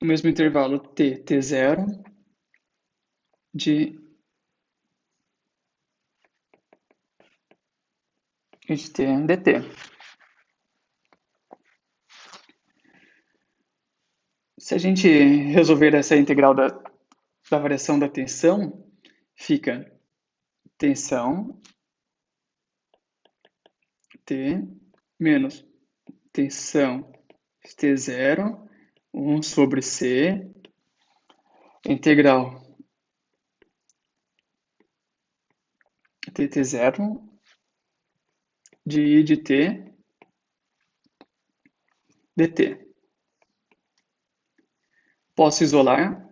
mesmo intervalo t0 de t dt. Se a gente resolver essa integral da variação da tensão, fica tensão T menos tensão T0, 1 sobre C, integral tt0 de I de T dt. Posso isolar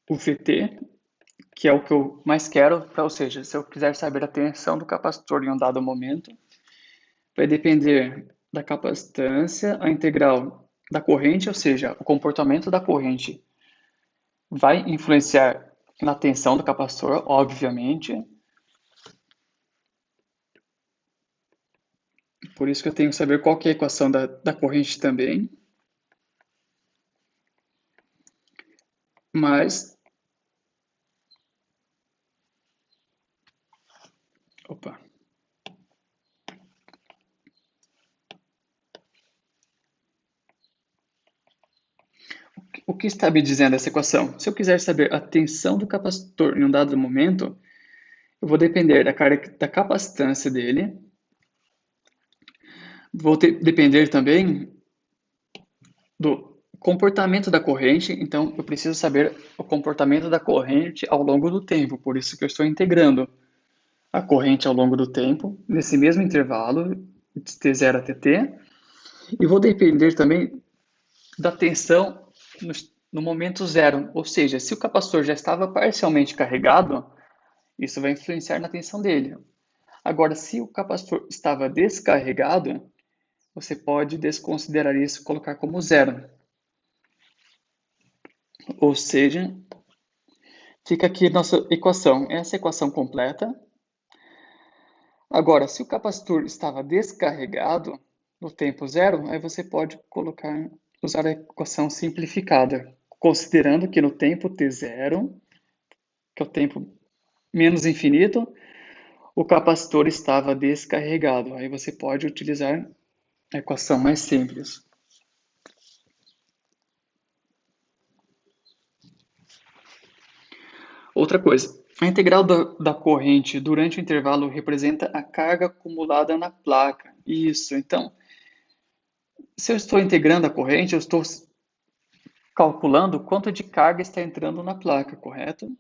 o Vt, que é o que eu mais quero, ou seja, se eu quiser saber a tensão do capacitor em um dado momento, vai depender da capacitância, a integral da corrente, ou seja, o comportamento da corrente vai influenciar na tensão do capacitor, obviamente. Por isso que eu tenho que saber qual que é a equação da corrente também. Mas opa. O que está me dizendo essa equação? Se eu quiser saber a tensão do capacitor em um dado momento, eu vou depender da capacitância dele. Vou depender também do comportamento da corrente, então eu preciso saber o comportamento da corrente ao longo do tempo, por isso que eu estou integrando a corrente ao longo do tempo, nesse mesmo intervalo, de t0 a tt, e vou depender também da tensão no momento zero, ou seja, se o capacitor já estava parcialmente carregado, isso vai influenciar na tensão dele. Agora, se o capacitor estava descarregado, você pode desconsiderar isso e colocar como zero. Ou seja, fica aqui nossa equação, essa equação completa. Agora, se o capacitor estava descarregado no tempo zero, aí você pode usar a equação simplificada, considerando que no tempo t0, que é o tempo menos infinito, o capacitor estava descarregado. Aí você pode utilizar a equação mais simples. Outra coisa, a integral da corrente durante o intervalo representa a carga acumulada na placa. Isso, então, se eu estou integrando a corrente, eu estou calculando quanto de carga está entrando na placa, correto?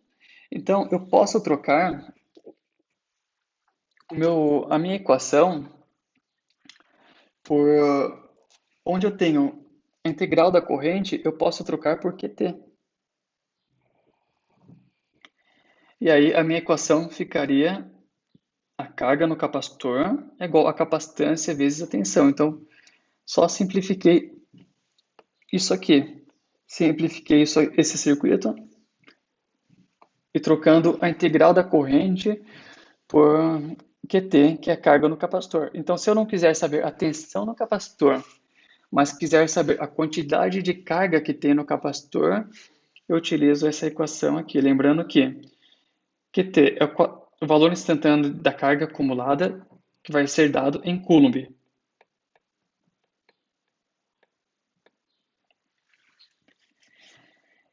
Então, eu posso trocar a minha equação por onde eu tenho a integral da corrente, eu posso trocar por QT. E aí a minha equação ficaria a carga no capacitor é igual a capacitância vezes a tensão. Então, só simplifiquei isso aqui. Simplifiquei esse circuito e trocando a integral da corrente por QT, que é a carga no capacitor. Então, se eu não quiser saber a tensão no capacitor, mas quiser saber a quantidade de carga que tem no capacitor, eu utilizo essa equação aqui. Lembrando que QT é o valor instantâneo da carga acumulada que vai ser dado em Coulomb.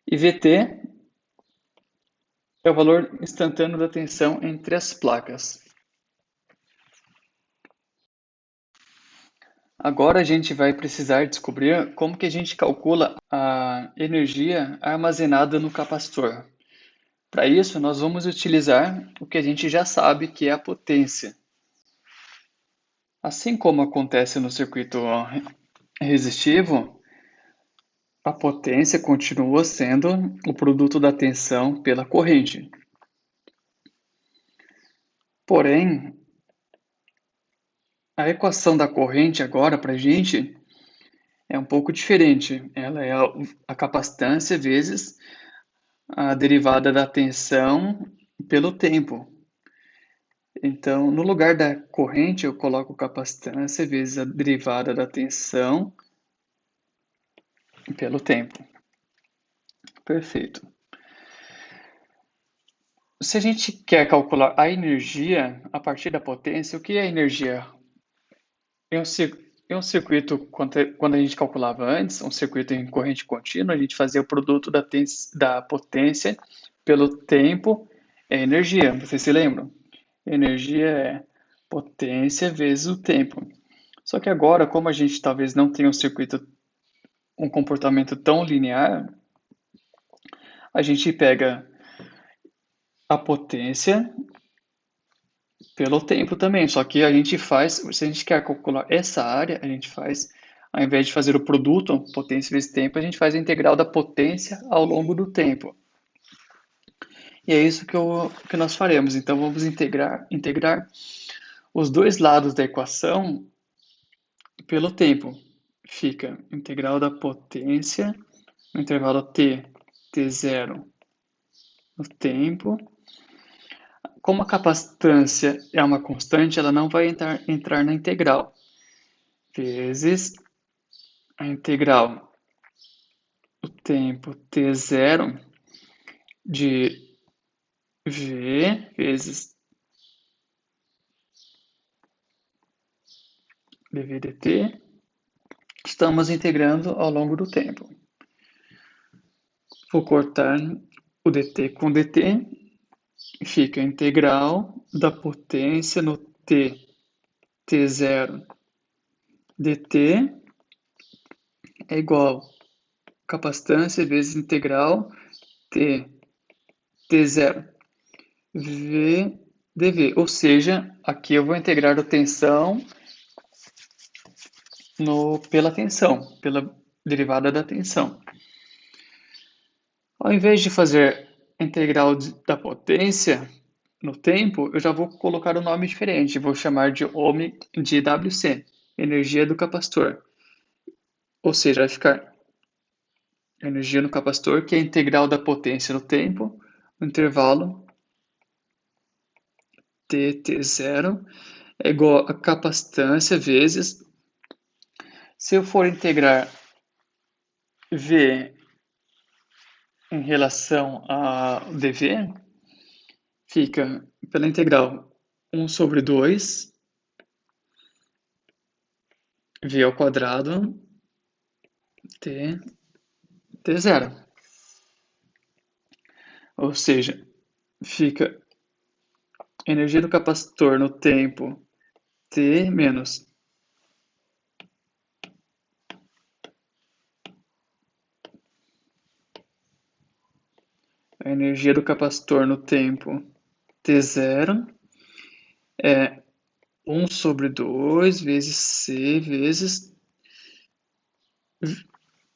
E VT é o valor instantâneo da tensão entre as placas. Agora a gente vai precisar descobrir como que a gente calcula a energia armazenada no capacitor. Para isso, nós vamos utilizar o que a gente já sabe que é a potência. Assim como acontece no circuito resistivo, a potência continua sendo o produto da tensão pela corrente. Porém, a equação da corrente agora para a gente é um pouco diferente. Ela é a capacitância vezes a derivada da tensão pelo tempo. Então, no lugar da corrente, eu coloco capacitância vezes a derivada da tensão pelo tempo. Perfeito. Se a gente quer calcular a energia a partir da potência, o que é energia? Em um circuito, quando a gente calculava antes, um circuito em corrente contínua, a gente fazia o produto da potência pelo tempo, é energia. Vocês se lembram? Energia é potência vezes o tempo. Só que agora, como a gente talvez não tenha um comportamento tão linear, a gente pega a potência pelo tempo também. Só que a gente faz, se a gente quer calcular essa área, a gente faz, ao invés de fazer o produto, potência vezes tempo, a gente faz a integral da potência ao longo do tempo. E é isso que nós faremos. Então vamos integrar os dois lados da equação pelo tempo. Fica integral da potência no intervalo t0 no tempo. Como a capacitância é uma constante, ela não vai entrar na integral. Vezes a integral do tempo t0 de v vezes dv dt. Estamos integrando ao longo do tempo. Vou cortar o dt com dt. Fica a integral da potência no t0 dt é igual a capacitância vezes integral t0 v dv. Ou seja, aqui eu vou integrar a tensão pela tensão, pela derivada da tensão. Ao invés de fazer a integral da potência no tempo, eu já vou colocar um nome diferente. Vou chamar de WC, energia do capacitor. Ou seja, vai ficar energia no capacitor, que é a integral da potência no tempo, no intervalo tt0 é igual a capacitância vezes, se eu for integrar V em relação a dV, fica pela integral 1 sobre 2 V ao quadrado t0. Ou seja, fica energia do capacitor no tempo t menos A energia do capacitor no tempo T0 é 1/2 vezes C vezes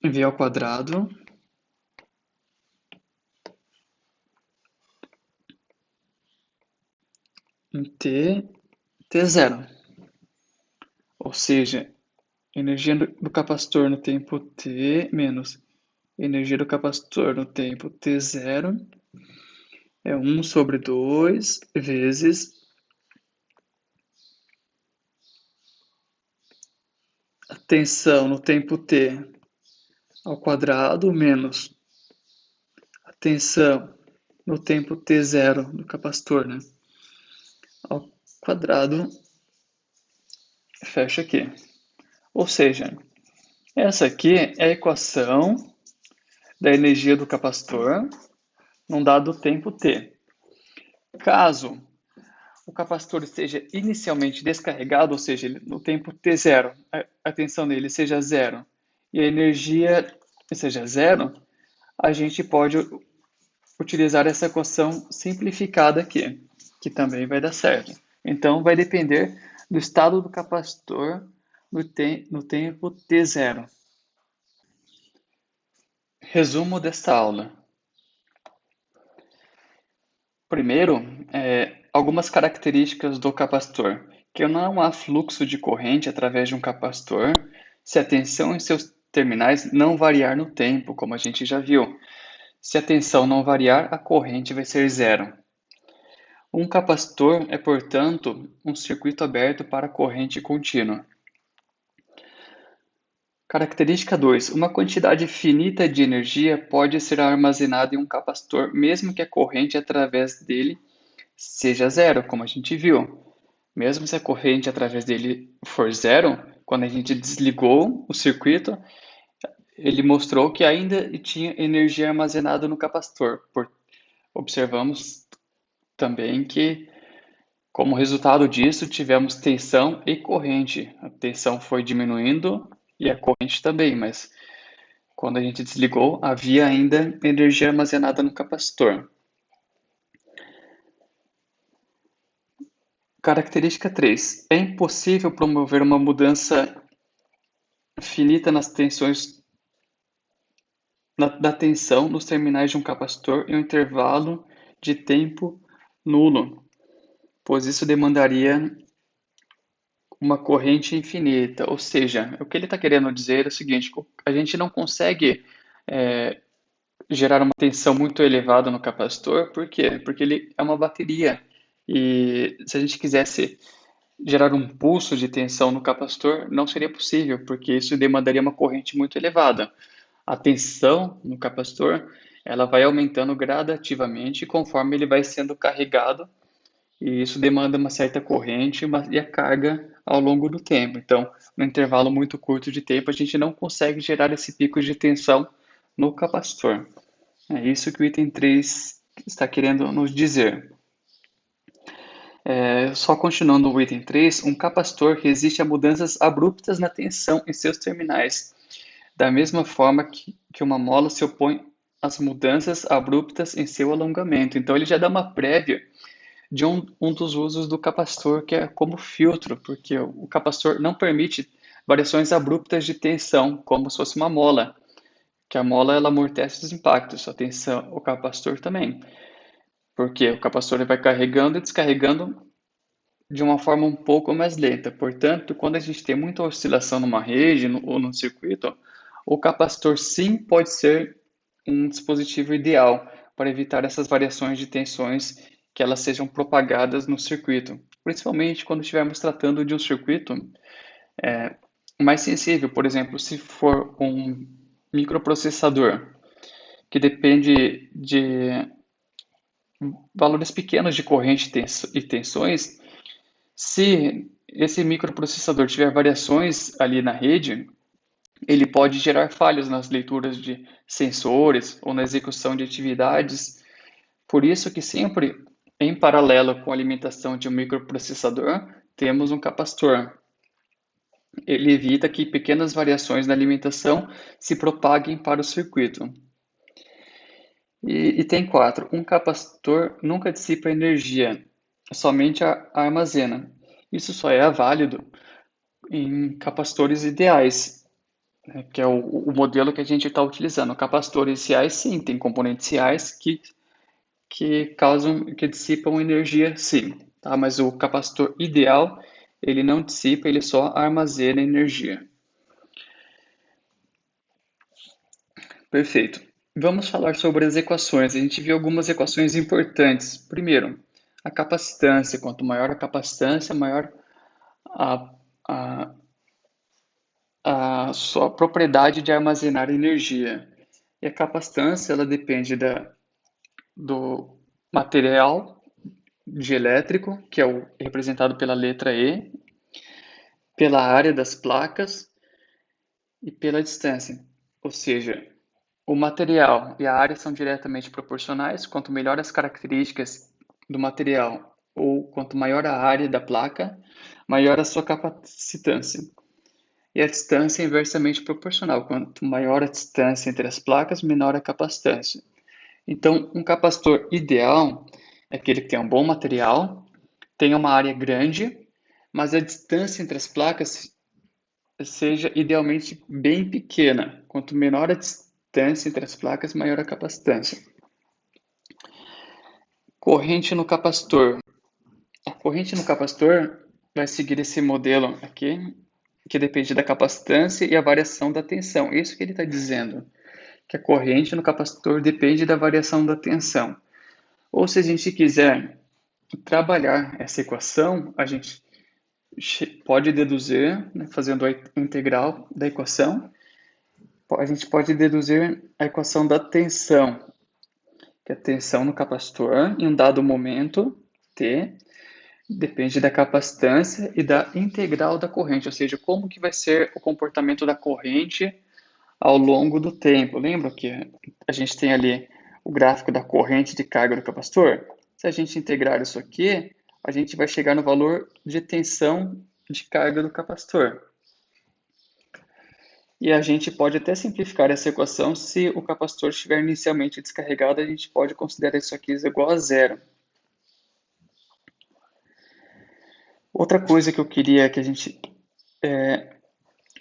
V ao quadrado em T0. Ou seja, energia do capacitor no tempo T menos energia do capacitor no tempo T0 é 1/2 vezes a tensão no tempo T ao quadrado menos a tensão no tempo T0 do capacitor, né? Ao quadrado, fecha aqui. Ou seja, essa aqui é a equação da energia do capacitor num dado tempo t. Caso o capacitor esteja inicialmente descarregado, ou seja, no tempo t0, a tensão nele seja zero e a energia seja zero, a gente pode utilizar essa equação simplificada aqui, que também vai dar certo. Então, vai depender do estado do capacitor no tempo t0. Resumo desta aula. Primeiro, algumas características do capacitor, que não há fluxo de corrente através de um capacitor se a tensão em seus terminais não variar no tempo, como a gente já viu. Se a tensão não variar, a corrente vai ser zero. Um capacitor é, portanto, um circuito aberto para corrente contínua. Característica 2. Uma quantidade finita de energia pode ser armazenada em um capacitor, mesmo que a corrente através dele seja zero, como a gente viu. Mesmo se a corrente através dele for zero, quando a gente desligou o circuito, ele mostrou que ainda tinha energia armazenada no capacitor. Observamos também que, como resultado disso, tivemos tensão e corrente. A tensão foi diminuindo e a corrente também, mas quando a gente desligou, havia ainda energia armazenada no capacitor. Característica 3. É impossível promover uma mudança finita nas tensões da tensão nos terminais de um capacitor em um intervalo de tempo nulo, pois isso demandaria uma corrente infinita. Ou seja, o que ele está querendo dizer é o seguinte: a gente não consegue gerar uma tensão muito elevada no capacitor. Por quê? Porque ele é uma bateria. E se a gente quisesse gerar um pulso de tensão no capacitor, não seria possível, porque isso demandaria uma corrente muito elevada. A tensão no capacitor, ela vai aumentando gradativamente conforme ele vai sendo carregado, e isso demanda uma certa corrente e a carga ao longo do tempo. Então, no intervalo muito curto de tempo, a gente não consegue gerar esse pico de tensão no capacitor. É isso que o item 3 está querendo nos dizer. Só continuando o item 3, um capacitor resiste a mudanças abruptas na tensão em seus terminais, da mesma forma que uma mola se opõe às mudanças abruptas em seu alongamento. Então, ele já dá uma prévia de um dos usos do capacitor, que é como filtro, porque o capacitor não permite variações abruptas de tensão, como se fosse uma mola, que a mola ela amortece os impactos, a tensão, o capacitor também, porque o capacitor ele vai carregando e descarregando de uma forma um pouco mais lenta. Portanto, quando a gente tem muita oscilação numa rede ou num circuito, o capacitor sim pode ser um dispositivo ideal para evitar essas variações de tensões que elas sejam propagadas no circuito, principalmente quando estivermos tratando de um circuito mais sensível, por exemplo, se for um microprocessador que depende de valores pequenos de corrente e tensões. Se esse microprocessador tiver variações ali na rede, ele pode gerar falhas nas leituras de sensores ou na execução de atividades. Por isso que sempre, em paralelo com a alimentação de um microprocessador, temos um capacitor. Ele evita que pequenas variações na alimentação se propaguem para o circuito. E tem quatro. Um capacitor nunca dissipa energia, somente a armazena. Isso só é válido em capacitores ideais, né, que é o modelo que a gente está utilizando. Capacitores reais, sim, tem componentes reais que causam, que dissipam energia, sim, tá? Mas o capacitor ideal, ele não dissipa, ele só armazena energia. Perfeito. Vamos falar sobre as equações. A gente viu algumas equações importantes. Primeiro, a capacitância. Quanto maior a capacitância, maior a, a, a sua propriedade de armazenar energia. E a capacitância, ela depende do material de elétrico, que é representado pela letra E, pela área das placas e pela distância. Ou seja, o material e a área são diretamente proporcionais. Quanto melhor as características do material ou quanto maior a área da placa, maior a sua capacitância. E a distância é inversamente proporcional. Quanto maior a distância entre as placas, menor a capacitância. Então, um capacitor ideal é aquele que tem um bom material, tem uma área grande, mas a distância entre as placas seja idealmente bem pequena. Quanto menor a distância entre as placas, maior a capacitância. Corrente no capacitor. A corrente no capacitor vai seguir esse modelo aqui, que depende da capacitância e a variação da tensão. Isso que ele está dizendo, que a corrente no capacitor depende da variação da tensão. Ou se a gente quiser trabalhar essa equação, a gente pode deduzir, né, fazendo a integral da equação, a gente pode deduzir a equação da tensão, que é a tensão no capacitor em um dado momento, T, depende da capacitância e da integral da corrente, ou seja, como que vai ser o comportamento da corrente ao longo do tempo. Lembra que a gente tem ali o gráfico da corrente de carga do capacitor? Se a gente integrar isso aqui, a gente vai chegar no valor de tensão de carga do capacitor. E a gente pode até simplificar essa equação se o capacitor estiver inicialmente descarregado, a gente pode considerar isso aqui igual a zero. Outra coisa que eu queria que a gente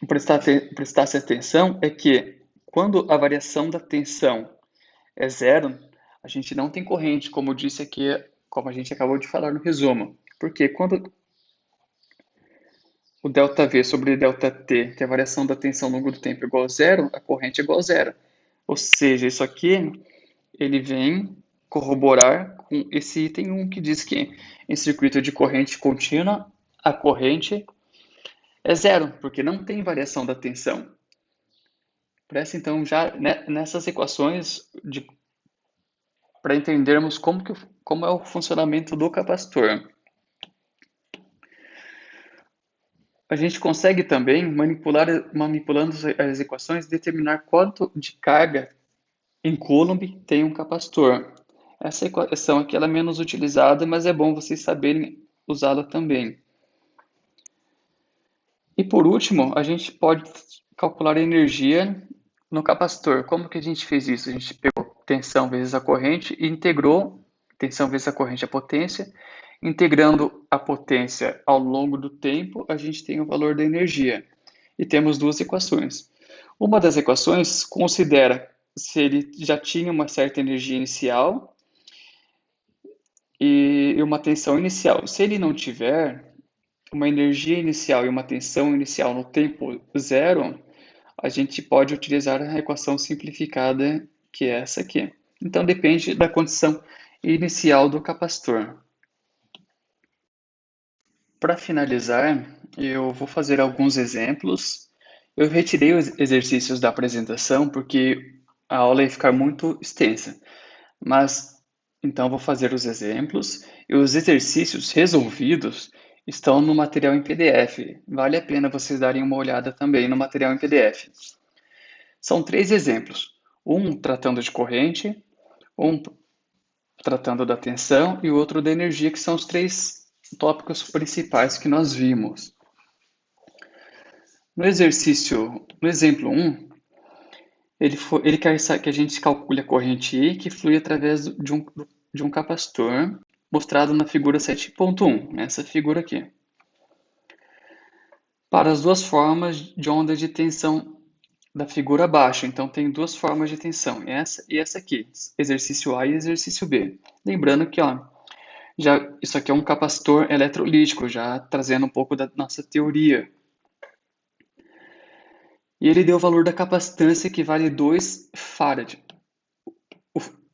prestasse atenção é que quando a variação da tensão é zero, a gente não tem corrente, como eu disse aqui, como a gente acabou de falar no resumo. Porque quando o ΔV sobre ΔT, que é a variação da tensão ao longo do tempo, é igual a zero, a corrente é igual a zero. Ou seja, isso aqui ele vem corroborar com esse item 1 que diz que em circuito de corrente contínua, a corrente é zero, porque não tem variação da tensão. Presta então já nessas equações para entendermos como é o funcionamento do capacitor. A gente consegue também, manipulando as equações, determinar quanto de carga em Coulomb tem um capacitor. Essa equação aqui ela é menos utilizada, mas é bom vocês saberem usá-la também. E por último, a gente pode calcular a energia no capacitor. Como que a gente fez isso? A gente pegou tensão vezes a corrente e integrou tensão vezes a corrente a potência. Integrando a potência ao longo do tempo, a gente tem o valor da energia. E temos duas equações. Uma das equações considera se ele já tinha uma certa energia inicial e uma tensão inicial. Se ele não tiver uma energia inicial e uma tensão inicial no tempo zero, a gente pode utilizar a equação simplificada, que é essa aqui. Então depende da condição inicial do capacitor. Para finalizar, eu vou fazer alguns exemplos. Eu retirei os exercícios da apresentação porque a aula ia ficar muito extensa, mas então vou fazer os exemplos e os exercícios resolvidos estão no material em PDF. Vale a pena vocês darem uma olhada também no material em PDF. São três exemplos: um tratando de corrente, um tratando da tensão e o outro da energia, que são os três tópicos principais que nós vimos. No exemplo 1, Ele quer que a gente calcule a corrente I que flui através de um capacitor, mostrado na figura 7.1, essa figura aqui. Para as duas formas de onda de tensão da figura abaixo. Então, tem duas formas de tensão, essa e essa aqui, exercício A e exercício B. Lembrando que, ó, isso aqui é um capacitor eletrolítico, já trazendo um pouco da nossa teoria. E ele deu o valor da capacitância que vale 2 farad.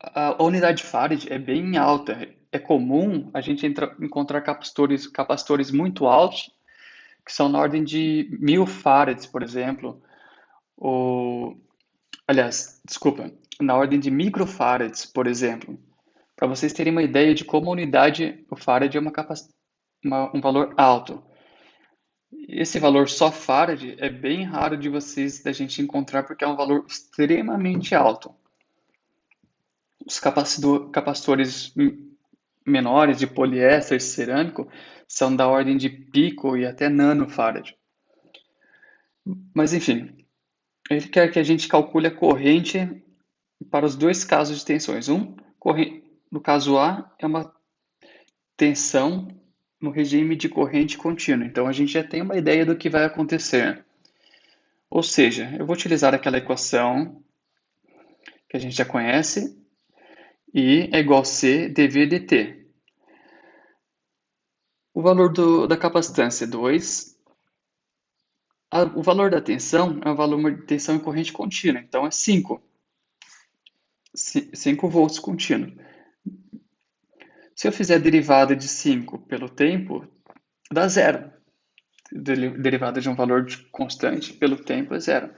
A unidade farad é bem alta. É comum a gente encontrar capacitores muito altos, que são na ordem de 1000 farads, por exemplo, ou, aliás, desculpa, na ordem de microfarads, por exemplo. Para vocês terem uma ideia de como a unidade, o farad é um valor alto. Esse valor só farad é bem raro da gente encontrar porque é um valor extremamente alto. Os capacitores menores de poliéster cerâmico são da ordem de pico e até nanofarad. Mas enfim, ele quer que a gente calcule a corrente para os dois casos de tensões. No caso A, é uma tensão no regime de corrente contínua. Então a gente já tem uma ideia do que vai acontecer. Ou seja, eu vou utilizar aquela equação que a gente já conhece, I é igual a C dV dt. O valor da capacitância é 2. O valor da tensão é o valor de tensão em corrente contínua, então é 5. 5 volts contínuo. Se eu fizer a derivada de 5 pelo tempo, dá zero. Derivada de um valor constante pelo tempo é zero.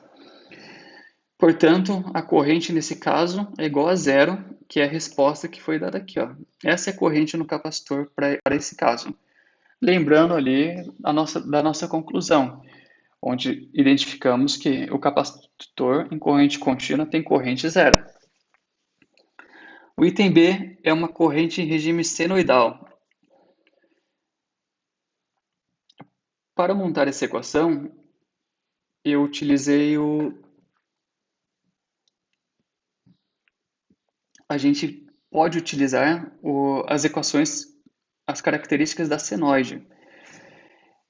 Portanto, a corrente nesse caso é igual a zero, que é a resposta que foi dada aqui, ó. Essa é a corrente no capacitor para esse caso. Lembrando ali da nossa conclusão, onde identificamos que o capacitor em corrente contínua tem corrente zero. O item B é uma corrente em regime senoidal. Para montar essa equação, eu utilizei a gente pode utilizar as equações, as características da senoide.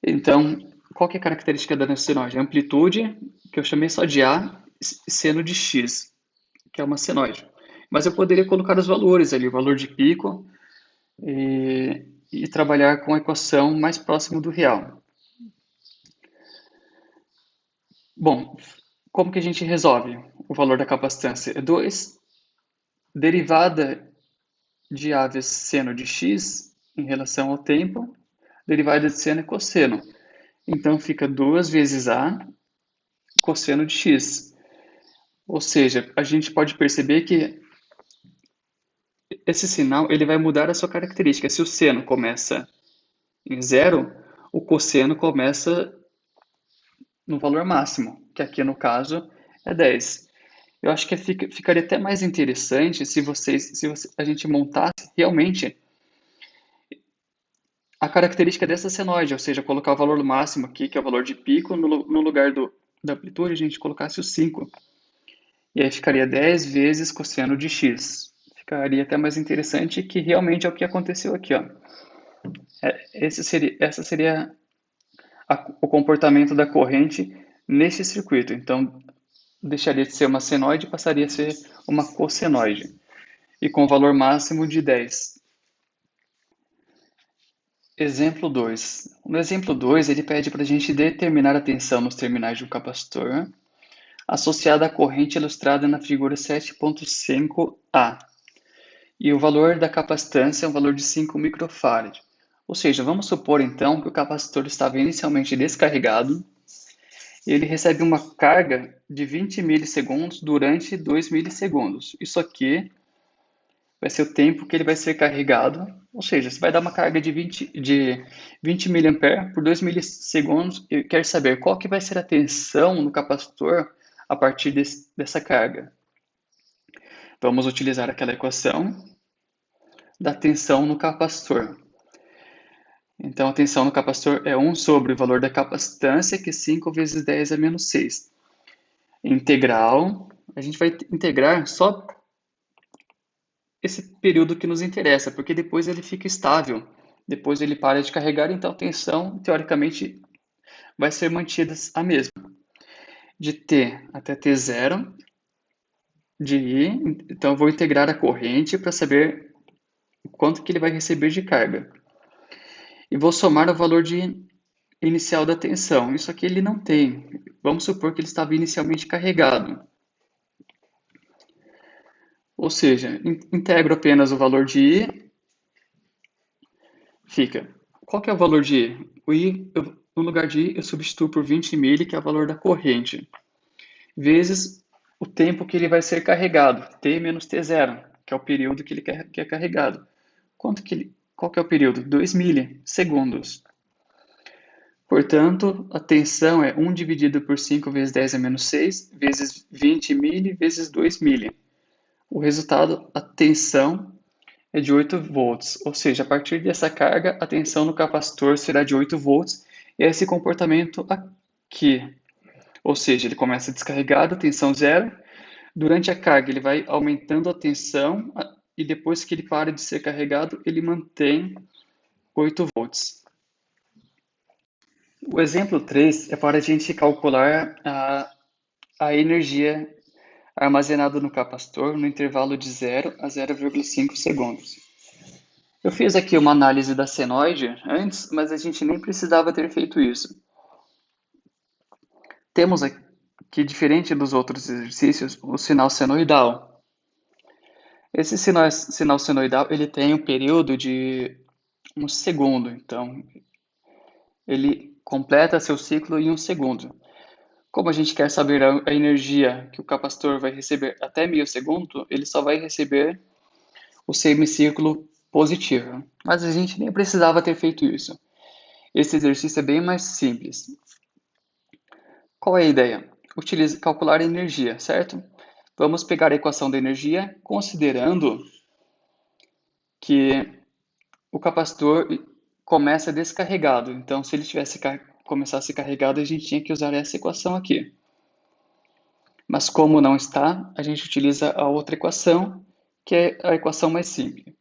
Então, qual que é a característica da senoide? A amplitude, que eu chamei só de A, seno de X, que é uma senoide. Mas eu poderia colocar os valores ali, o valor de pico, e trabalhar com a equação mais próxima do real. Bom, como que a gente resolve o valor da capacitância? É 2 derivada de A vezes seno de x em relação ao tempo, derivada de seno é cosseno. Então fica 2 vezes A cosseno de x. Ou seja, a gente pode perceber que esse sinal ele vai mudar a sua característica. Se o seno começa em zero, o cosseno começa no valor máximo, que aqui no caso é 10. Eu acho que ficaria até mais interessante se a gente montasse realmente a característica dessa senoide, ou seja, colocar o valor máximo aqui, que é o valor de pico, no lugar da amplitude, a gente colocasse o 5. E aí ficaria 10 vezes cosseno de x. Ficaria até mais interessante, que realmente é o que aconteceu aqui, ó. Essa seria o comportamento da corrente nesse circuito. Então, deixaria de ser uma senoide e passaria a ser uma cossenoide. E com valor máximo de 10. Exemplo 2. No exemplo 2, ele pede para a gente determinar a tensão nos terminais de um capacitor associada à corrente ilustrada na figura 7.5a. E o valor da capacitância é um valor de 5 microfarad. Ou seja, vamos supor então que o capacitor estava inicialmente descarregado e ele recebe uma carga de 20 milissegundos durante 2 milissegundos. Isso aqui vai ser o tempo que ele vai ser carregado, ou seja, você vai dar uma carga de 20 mA por 2 milissegundos e quer saber qual que vai ser a tensão no capacitor a partir dessa carga. Vamos utilizar aquela equação da tensão no capacitor. Então, a tensão no capacitor é 1 sobre o valor da capacitância, que é 5 vezes 10 a menos 6. Integral a gente vai integrar só esse período que nos interessa, porque depois ele fica estável. Depois ele para de carregar, então a tensão, teoricamente, vai ser mantida a mesma. De T até T0, de I, então eu vou integrar a corrente para saber quanto que ele vai receber de carga. E vou somar o valor de inicial da tensão. Isso aqui ele não tem. Vamos supor que ele estava inicialmente carregado. Ou seja, integro apenas o valor de I, fica. Qual que é o valor de I? O I, no lugar de I, eu substituo por 20 mili, que é o valor da corrente, vezes o tempo que ele vai ser carregado, T menos T0, que é o período que ele que é carregado. Qual que é o período? 2 milissegundos. Portanto, a tensão é 1 dividido por 5 vezes 10 a menos 6, vezes 20 mili, vezes 2 mili. O resultado, a tensão é de 8 volts, ou seja, a partir dessa carga, a tensão no capacitor será de 8 volts, e é esse comportamento aqui. Ou seja, ele começa descarregado, tensão zero, durante a carga ele vai aumentando a tensão, e depois que ele para de ser carregado, ele mantém 8 volts. O exemplo 3 é para a gente calcular a energia armazenada no capacitor no intervalo de 0 a 0,5 segundos. Eu fiz aqui uma análise da senoide antes, mas a gente nem precisava ter feito isso. Temos aqui, diferente dos outros exercícios, o sinal senoidal. Esse sinal senoidal ele tem um período de 1 segundo, então ele completa seu ciclo em 1 segundo. Como a gente quer saber a energia que o capacitor vai receber até meio segundo, ele só vai receber o semicírculo positivo. Mas a gente nem precisava ter feito isso. Esse exercício é bem mais simples. Qual é a ideia? Calcular a energia, certo? Vamos pegar a equação da energia considerando que o capacitor começa descarregado. Então, se ele começasse carregado, a gente tinha que usar essa equação aqui. Mas como não está, a gente utiliza a outra equação, que é a equação mais simples.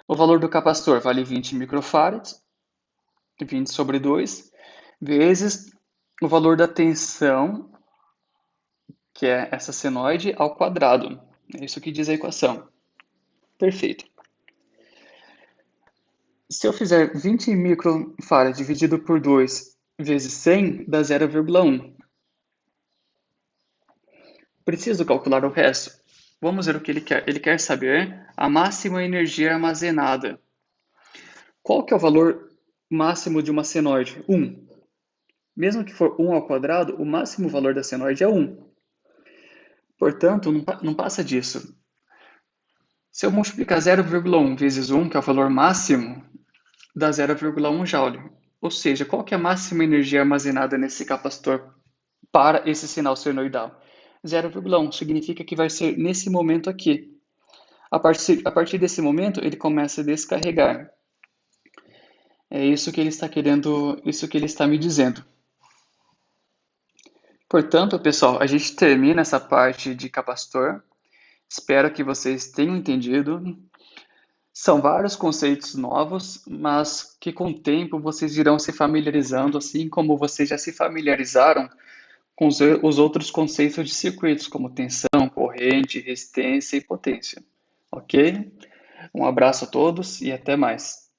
O valor do capacitor vale 20 microfarads, 20 sobre 2, vezes o valor da tensão, que é essa senoide, ao quadrado. É isso que diz a equação. Perfeito. Se eu fizer 20 microfarads dividido por 2 vezes 100, dá 0,1. Preciso calcular o resto? Vamos ver o que ele quer. Ele quer saber a máxima energia armazenada. Qual que é o valor máximo de uma senoide? 1. Mesmo que for 1 ao quadrado, o máximo valor da senoide é 1. Portanto, não passa disso. Se eu multiplicar 0,1 vezes 1, que é o valor máximo, dá 0,1 joule. Ou seja, qual que é a máxima energia armazenada nesse capacitor para esse sinal senoidal? 0,1 significa que vai ser nesse momento aqui. A partir desse momento, ele começa a descarregar. É isso que ele está querendo, isso que ele está me dizendo. Portanto, pessoal, a gente termina essa parte de capacitor. Espero que vocês tenham entendido. São vários conceitos novos, mas que com o tempo vocês irão se familiarizando, assim como vocês já se familiarizaram com os outros conceitos de circuitos, como tensão, corrente, resistência e potência. Ok? Um abraço a todos e até mais.